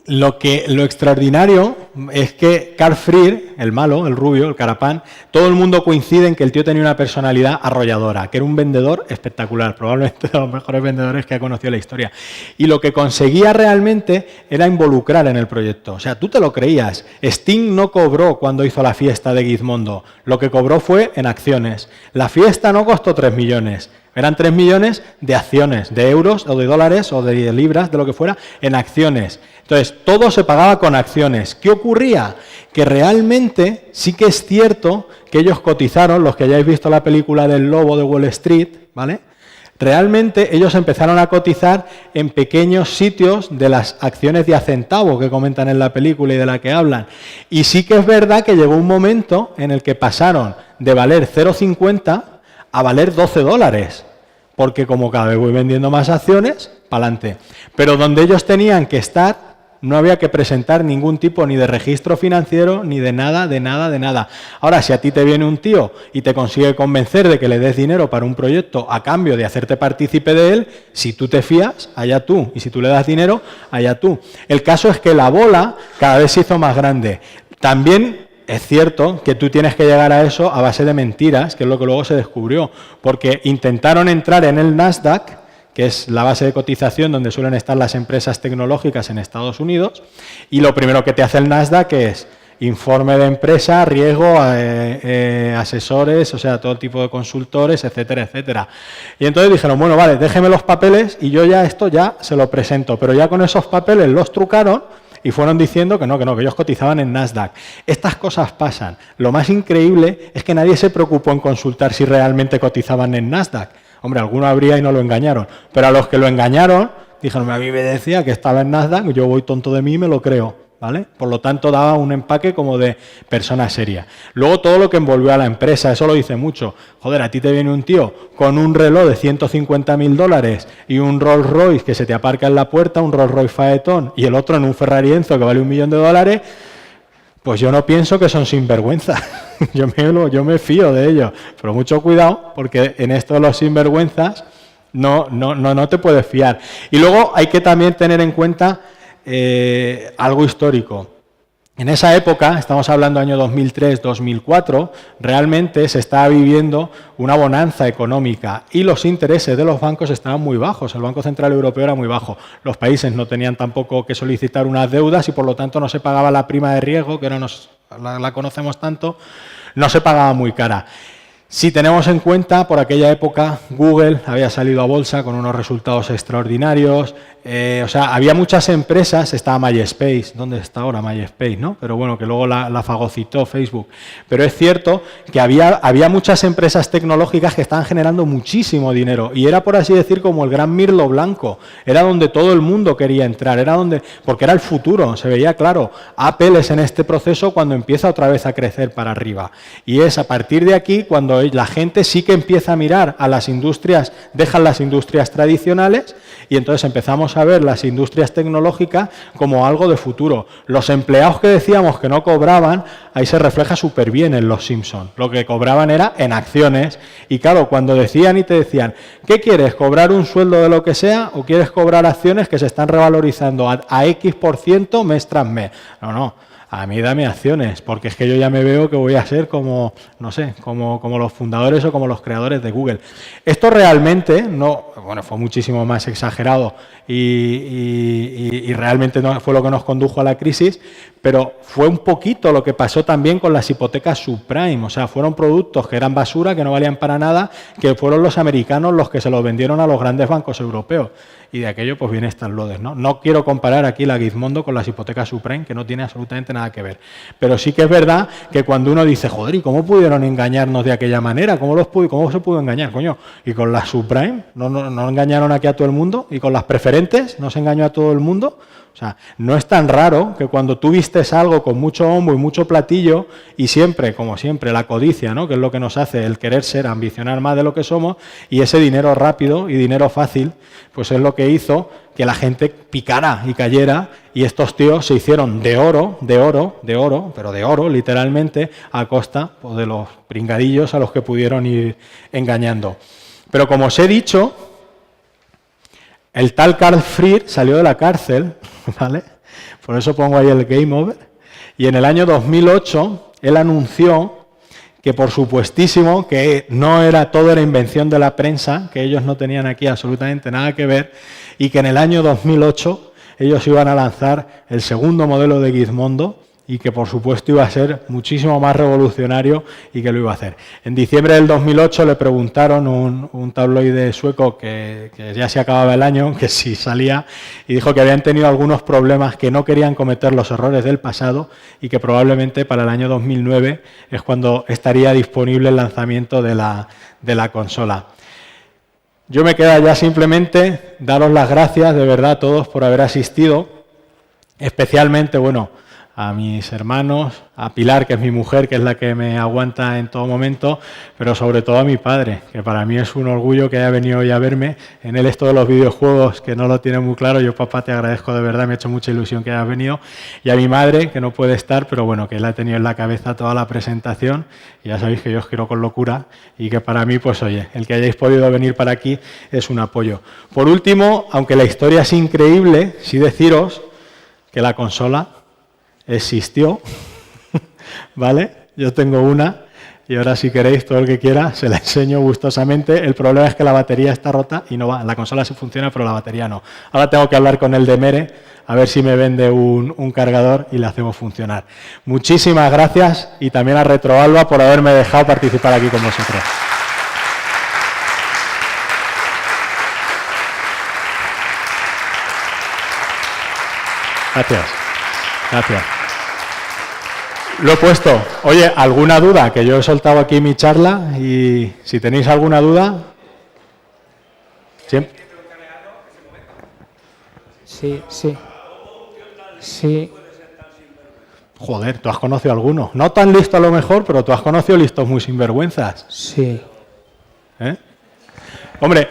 lo extraordinario es que Carl Freer, el malo, el rubio, el carapán, todo el mundo coincide en que el tío tenía una personalidad arrolladora, que era un vendedor espectacular, probablemente de los mejores vendedores que ha conocido la historia. Y lo que conseguía realmente era involucrar en el proyecto. O sea, tú te lo creías. Sting no cobró cuando hizo la fiesta de Gizmondo. Lo que cobró fue en acciones. La fiesta no costó 3 millones. Eran 3 millones de acciones, de euros o de dólares o de libras, de lo que fuera, en acciones. Entonces, todo se pagaba con acciones. ¿Qué ocurría? Que realmente sí que es cierto que ellos cotizaron, los que hayáis visto la película del lobo de Wall Street, ¿vale? Realmente ellos empezaron a cotizar en pequeños sitios de las acciones de a centavo que comentan en la película y de la que hablan. Y sí que es verdad que llegó un momento en el que pasaron de valer 0,50 a valer $12, porque como cada vez voy vendiendo más acciones, para adelante. Pero donde ellos tenían que estar, no había que presentar ningún tipo ni de registro financiero, ni de nada, de nada, de nada. Ahora, si a ti te viene un tío y te consigue convencer de que le des dinero para un proyecto a cambio de hacerte partícipe de él, si tú te fías, allá tú. Y si tú le das dinero, allá tú. El caso es que la bola cada vez se hizo más grande. También es cierto que tú tienes que llegar a eso a base de mentiras, que es lo que luego se descubrió, porque intentaron entrar en el Nasdaq, que es la base de cotización donde suelen estar las empresas tecnológicas en Estados Unidos, y lo primero que te hace el Nasdaq es informe de empresa, riesgo, asesores, o sea, todo tipo de consultores, etcétera, etcétera. Y entonces dijeron, bueno, vale, déjeme los papeles y yo ya esto ya se lo presento, pero ya con esos papeles los trucaron y fueron diciendo que no, que ellos cotizaban en Nasdaq. Estas cosas pasan. Lo más increíble es que nadie se preocupó en consultar si realmente cotizaban en Nasdaq. Hombre, alguno habría y no lo engañaron. Pero a los que lo engañaron, dijeron, a mí me decía que estaba en Nasdaq, yo voy tonto de mí y me lo creo, ¿vale? Por lo tanto, daba un empaque como de persona seria. Luego, todo lo que envolvió a la empresa, eso lo dice mucho. Joder, a ti te viene un tío con un reloj de $150.000 y un Rolls Royce que se te aparca en la puerta, un Rolls Royce Phaeton, y el otro en un Ferrari Enzo que vale $1 millón. Pues yo no pienso que son sinvergüenzas. yo me fío de ellos. Pero mucho cuidado, porque en esto de los sinvergüenzas no te puedes fiar. Y luego hay que también tener en cuenta algo histórico. En esa época, estamos hablando año 2003-2004, realmente se estaba viviendo una bonanza económica y los intereses de los bancos estaban muy bajos. El Banco Central Europeo era muy bajo. Los países no tenían tampoco que solicitar unas deudas y por lo tanto no se pagaba la prima de riesgo, que ahora la conocemos tanto, no se pagaba muy cara. Si tenemos en cuenta, por aquella época Google había salido a bolsa con unos resultados extraordinarios, o sea, había muchas empresas, estaba MySpace, ¿dónde está ahora MySpace, no? Pero bueno, que luego la fagocitó Facebook. Pero es cierto que había muchas empresas tecnológicas que estaban generando muchísimo dinero y era, por así decir, como el gran mirlo blanco, era donde todo el mundo quería entrar, porque era el futuro, se veía claro. Apple es en este proceso cuando empieza otra vez a crecer para arriba y es a partir de aquí cuando la gente sí que empieza a mirar a las industrias, dejan las industrias tradicionales y entonces empezamos a ver las industrias tecnológicas como algo de futuro. Los empleados que decíamos que no cobraban, ahí se refleja súper bien en Los Simpsons. Lo que cobraban era en acciones y claro, cuando decían y te decían, ¿qué quieres? ¿Cobrar un sueldo de lo que sea o quieres cobrar acciones que se están revalorizando a X% mes tras mes? No. A mí dame acciones, porque es que yo ya me veo que voy a ser como, no sé, como los fundadores o como los creadores de Google. Esto realmente fue muchísimo más exagerado y realmente no fue lo que nos condujo a la crisis, pero fue un poquito lo que pasó también con las hipotecas subprime. O sea, fueron productos que eran basura, que no valían para nada, que fueron los americanos los que se los vendieron a los grandes bancos europeos. Y de aquello pues viene estas lodes, ¿no? No quiero comparar aquí la Gizmondo con las hipotecas subprime, que no tiene absolutamente nada que ver. Pero sí que es verdad que cuando uno dice, joder, ¿y cómo pudieron engañarnos de aquella manera? ¿Cómo se pudo engañar, coño? Y con las subprime, ¿no engañaron aquí a todo el mundo? ¿Y con las preferentes no se engañó a todo el mundo? O sea, no es tan raro que cuando tú vistes algo con mucho bombo y mucho platillo y siempre, como siempre, la codicia, ¿no? Que es lo que nos hace el querer ser, ambicionar más de lo que somos y ese dinero rápido y dinero fácil, pues es lo que hizo que la gente picara y cayera y estos tíos se hicieron de oro, pero de oro literalmente a costa pues, de los pringadillos a los que pudieron ir engañando. Pero como os he dicho, el tal Carl Fried salió de la cárcel, ¿vale? Por eso pongo ahí el game over. Y en el año 2008 él anunció que por supuestísimo que todo era invención de la prensa, que ellos no tenían aquí absolutamente nada que ver y que en el año 2008 ellos iban a lanzar el segundo modelo de Gizmondo y que por supuesto iba a ser muchísimo más revolucionario y que lo iba a hacer. En diciembre del 2008 le preguntaron un tabloide sueco que ya se acababa el año, que si salía, y dijo que habían tenido algunos problemas, que no querían cometer los errores del pasado y que probablemente para el año 2009 es cuando estaría disponible el lanzamiento de la consola. Yo me queda ya simplemente daros las gracias de verdad a todos por haber asistido, especialmente, a mis hermanos, a Pilar, que es mi mujer, que es la que me aguanta en todo momento, pero sobre todo a mi padre, que para mí es un orgullo que haya venido hoy a verme. En él esto de los videojuegos, que no lo tiene muy claro, yo papá te agradezco de verdad, me ha hecho mucha ilusión que hayas venido. Y a mi madre, que no puede estar, pero que la he tenido en la cabeza toda la presentación, y ya sabéis que yo os quiero con locura, y que para mí, pues oye, el que hayáis podido venir para aquí es un apoyo. Por último, aunque la historia es increíble, sí deciros que la consola existió, ¿vale? Yo tengo una y ahora si queréis, todo el que quiera, se la enseño gustosamente. El problema es que la batería está rota y no va. La consola sí funciona, pero la batería no. Ahora tengo que hablar con el de Mere a ver si me vende un cargador y la hacemos funcionar. Muchísimas gracias y también a Retroalba por haberme dejado participar aquí con vosotros. Gracias. Lo he puesto. Oye, ¿alguna duda? Que yo he soltado aquí mi charla y si tenéis alguna duda... Sí. Joder, tú has conocido alguno. No tan listo a lo mejor, pero tú has conocido listos muy sinvergüenzas. Sí. Hombre,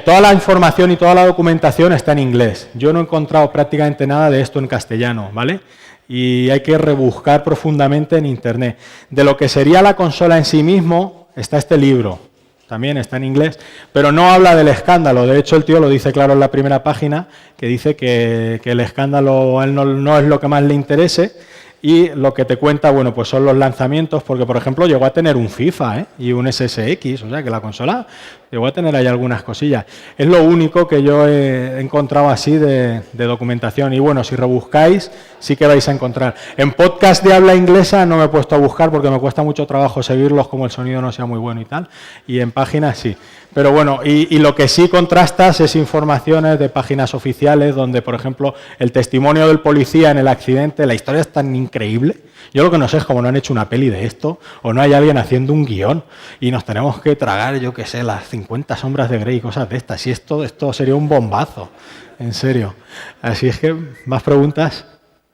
toda la información y toda la documentación está en inglés. Yo no he encontrado prácticamente nada de esto en castellano, ¿vale? y hay que rebuscar profundamente en Internet. De lo que sería la consola en sí mismo está este libro, también está en inglés, pero no habla del escándalo. De hecho, el tío lo dice claro en la primera página, que dice que el escándalo a él no es lo que más le interese, y lo que te cuenta, bueno, pues son los lanzamientos, porque por ejemplo llegó a tener un FIFA y un SSX, o sea que la consola llegó a tener ahí algunas cosillas. Es lo único que yo he encontrado así de documentación, y bueno, si rebuscáis sí que vais a encontrar. En podcast de habla inglesa no me he puesto a buscar porque me cuesta mucho trabajo seguirlos, como el sonido no sea muy bueno y tal, y en páginas sí. Pero bueno, y lo que sí contrastas es informaciones de páginas oficiales donde, por ejemplo, el testimonio del policía en el accidente, la historia es tan increíble. Yo lo que no sé es cómo no han hecho una peli de esto, o no hay alguien haciendo un guión y nos tenemos que tragar, yo qué sé, las 50 sombras de Grey y cosas de estas. Y esto sería un bombazo, en serio. Así es que, ¿más preguntas?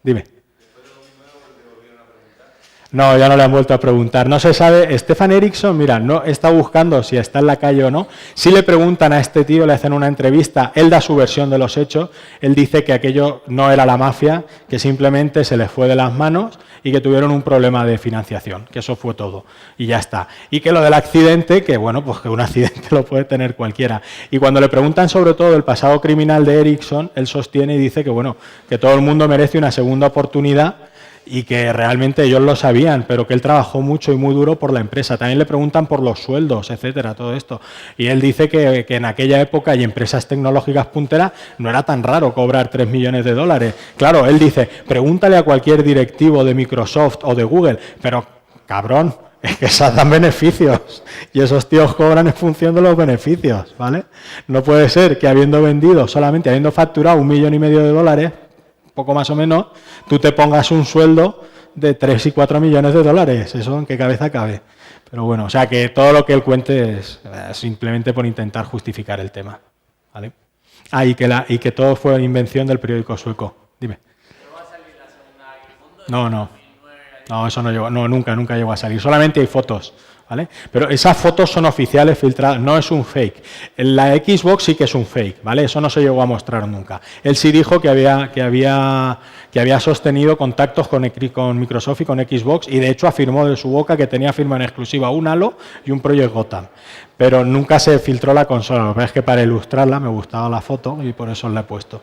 Dime. No, ya no le han vuelto a preguntar. No se sabe. Stefan Eriksson, mira, no está buscando si está en la calle o no. Si le preguntan a este tío, le hacen una entrevista, él da su versión de los hechos. Él dice que aquello no era la mafia, que simplemente se les fue de las manos y que tuvieron un problema de financiación, que eso fue todo. Y ya está. Y que lo del accidente, que bueno, pues que un accidente lo puede tener cualquiera. Y cuando le preguntan sobre todo el pasado criminal de Eriksson, él sostiene y dice que bueno, que todo el mundo merece una segunda oportunidad, y que realmente ellos lo sabían, pero que él trabajó mucho y muy duro por la empresa. También le preguntan por los sueldos, etcétera, todo esto. Y él dice que en aquella época y empresas tecnológicas punteras no era tan raro cobrar 3 millones de dólares. Claro, él dice, pregúntale a cualquier directivo de Microsoft o de Google, pero cabrón, es que esas dan beneficios y esos tíos cobran en función de los beneficios, ¿vale? No puede ser que habiendo facturado 1,5 millones de dólares, poco más o menos, tú te pongas un sueldo de 3 y 4 millones de dólares. ¿Eso en qué cabeza cabe? Pero bueno, o sea que todo lo que él cuente es simplemente por intentar justificar el tema, ¿vale? Y que todo fue invención del periódico sueco. Dime. ¿Va a salir la segunda X-Mundo? No, eso no llegó, nunca llegó a salir. Solamente hay fotos, ¿vale? Pero esas fotos son oficiales, filtradas, no es un fake. La Xbox sí que es un fake, ¿vale? Eso no se llegó a mostrar nunca. Él sí dijo que había sostenido contactos con Microsoft y con Xbox, y de hecho afirmó de su boca que tenía firma en exclusiva un Halo y un Project Gotham. Pero nunca se filtró la consola. Lo que pasa es que para ilustrarla me gustaba la foto y por eso la he puesto.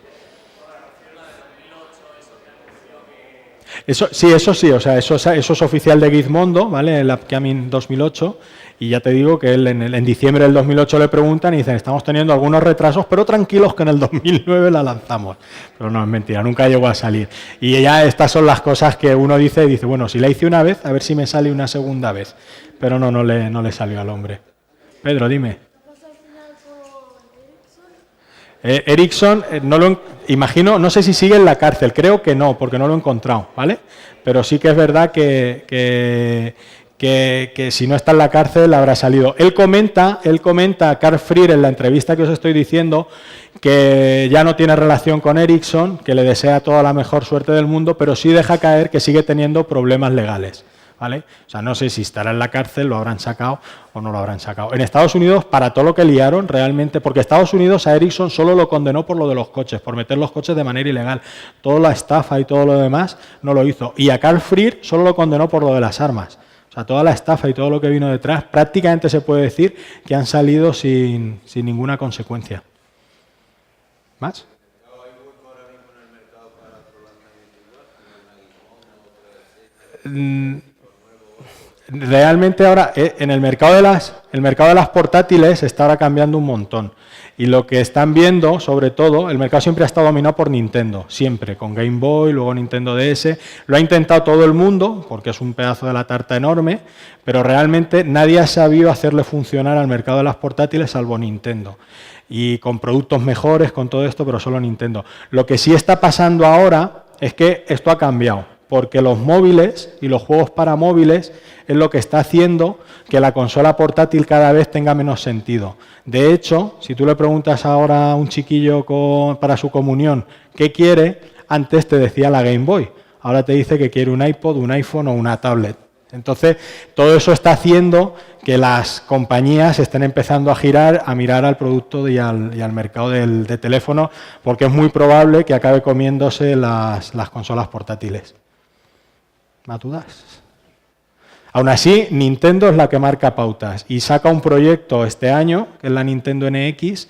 Eso sí, o sea, eso es oficial de Gizmondo, ¿vale? El Upcoming 2008, y ya te digo que él en diciembre del 2008 le preguntan y dicen, estamos teniendo algunos retrasos, pero tranquilos que en el 2009 la lanzamos. Pero no, es mentira, nunca llegó a salir. Y ya estas son las cosas que uno dice, bueno, si la hice una vez, a ver si me sale una segunda vez. Pero no le salió al hombre. Pedro, dime. Eriksson, imagino, no sé si sigue en la cárcel, creo que no, porque no lo he encontrado, ¿vale? Pero sí que es verdad que si no está en la cárcel habrá salido. Él comenta a Carl Freer en la entrevista que os estoy diciendo que ya no tiene relación con Eriksson, que le desea toda la mejor suerte del mundo, pero sí deja caer que sigue teniendo problemas legales, ¿vale? O sea, no sé si estará en la cárcel, lo habrán sacado o no lo habrán sacado. En Estados Unidos, para todo lo que liaron realmente, porque Estados Unidos a Eriksson solo lo condenó por lo de los coches, por meter los coches de manera ilegal. Toda la estafa y todo lo demás no lo hizo. Y a Carl Freer solo lo condenó por lo de las armas. O sea, toda la estafa y todo lo que vino detrás, prácticamente se puede decir que han salido sin ninguna consecuencia. ¿Más? Realmente ahora en el mercado de las portátiles está ahora cambiando un montón, y lo que están viendo, sobre todo, el mercado siempre ha estado dominado por Nintendo, siempre, con Game Boy, luego Nintendo DS, lo ha intentado todo el mundo, porque es un pedazo de la tarta enorme, pero realmente nadie ha sabido hacerle funcionar al mercado de las portátiles salvo Nintendo, y con productos mejores, con todo esto, pero solo Nintendo. Lo que sí está pasando ahora es que esto ha cambiado, porque los móviles y los juegos para móviles es lo que está haciendo que la consola portátil cada vez tenga menos sentido. De hecho, si tú le preguntas ahora a un chiquillo para su comunión qué quiere, antes te decía la Game Boy, ahora te dice que quiere un iPod, un iPhone o una tablet. Entonces, todo eso está haciendo que las compañías estén empezando a girar, a mirar al producto y al mercado de teléfono, porque es muy probable que acabe comiéndose las consolas portátiles. a dudas. Aún así, Nintendo es la que marca pautas y saca un proyecto este año, que es la Nintendo NX,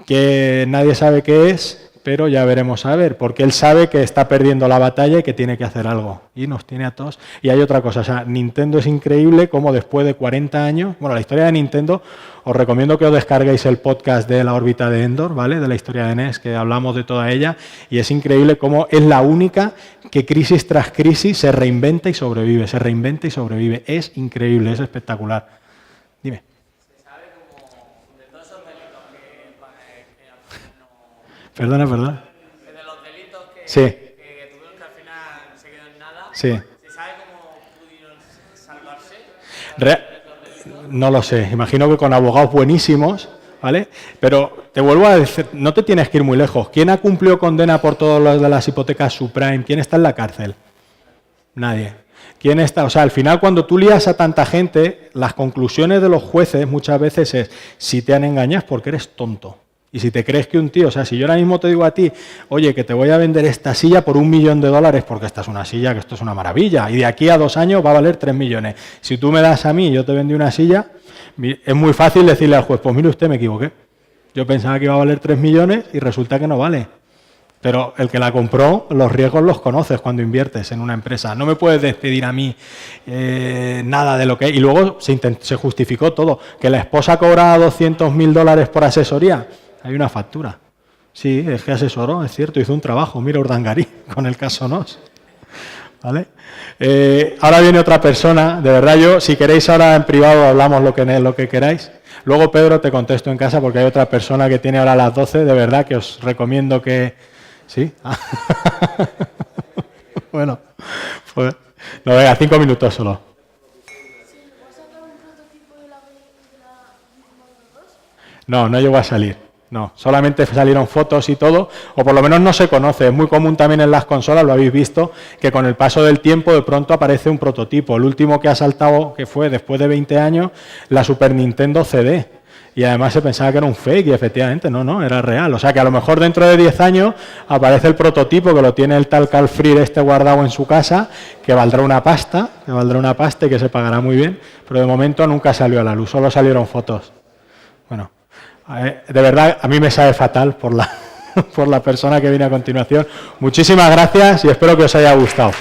que nadie sabe qué es, pero ya veremos a ver, porque él sabe que está perdiendo la batalla y que tiene que hacer algo. Y nos tiene a todos. Y hay otra cosa, o sea, Nintendo es increíble como después de 40 años, bueno, la historia de Nintendo, os recomiendo que os descarguéis el podcast de la órbita de Endor, ¿vale? De la historia de NES, que hablamos de toda ella, y es increíble cómo es la única que crisis tras crisis se reinventa y sobrevive, se reinventa y sobrevive. Es increíble, es espectacular. Dime. Perdona. De los delitos Sí. que tuvieron que al final se quedó en nada. Sí. ¿Se sabe cómo pudieron salvarse? No lo sé. Imagino que con abogados buenísimos, ¿vale? Pero te vuelvo a decir, no te tienes que ir muy lejos. ¿Quién ha cumplido condena por todos los de las hipotecas subprime? ¿Quién está en la cárcel? Nadie. ¿Quién está? O sea, al final cuando tú lías a tanta gente, las conclusiones de los jueces muchas veces es, si te han engañado es porque eres tonto. Y si te crees que un tío, o sea, si yo ahora mismo te digo a ti, oye, que te voy a vender esta silla por $1 millón, porque esta es una silla, que esto es una maravilla, y de aquí a 2 años va a valer 3 millones. Si tú me das a mí y yo te vendí una silla, es muy fácil decirle al juez, pues mire usted, me equivoqué. Yo pensaba que iba a valer 3 millones y resulta que no vale. Pero el que la compró, los riesgos los conoces cuando inviertes en una empresa. No me puedes despedir a mí nada de lo que... Y luego se justificó todo. Que la esposa cobraba $200.000 por asesoría. Hay una factura. Sí, es que asesoró, es cierto, hizo un trabajo. Mira Urdangarín con el caso Nos. ¿Vale? Ahora viene otra persona. De verdad, yo, si queréis ahora en privado hablamos lo que queráis. Luego, Pedro, te contesto en casa porque hay otra persona que tiene ahora a las 12. De verdad que os recomiendo que... ¿Sí? Bueno, pues... No, venga, 5 minutos solo. No llegó a salir. No, solamente salieron fotos y todo, o por lo menos no se conoce. Es muy común también en las consolas, lo habéis visto, que con el paso del tiempo de pronto aparece un prototipo. El último que ha saltado, que fue después de 20 años, la Super Nintendo CD. Y además se pensaba que era un fake y efectivamente no, era real. O sea que a lo mejor dentro de 10 años aparece el prototipo que lo tiene el tal Carl Freer guardado en su casa, que valdrá una pasta y que se pagará muy bien, pero de momento nunca salió a la luz, solo salieron fotos. Bueno, de verdad a mí me sabe fatal por la persona que viene a continuación. Muchísimas gracias y espero que os haya gustado.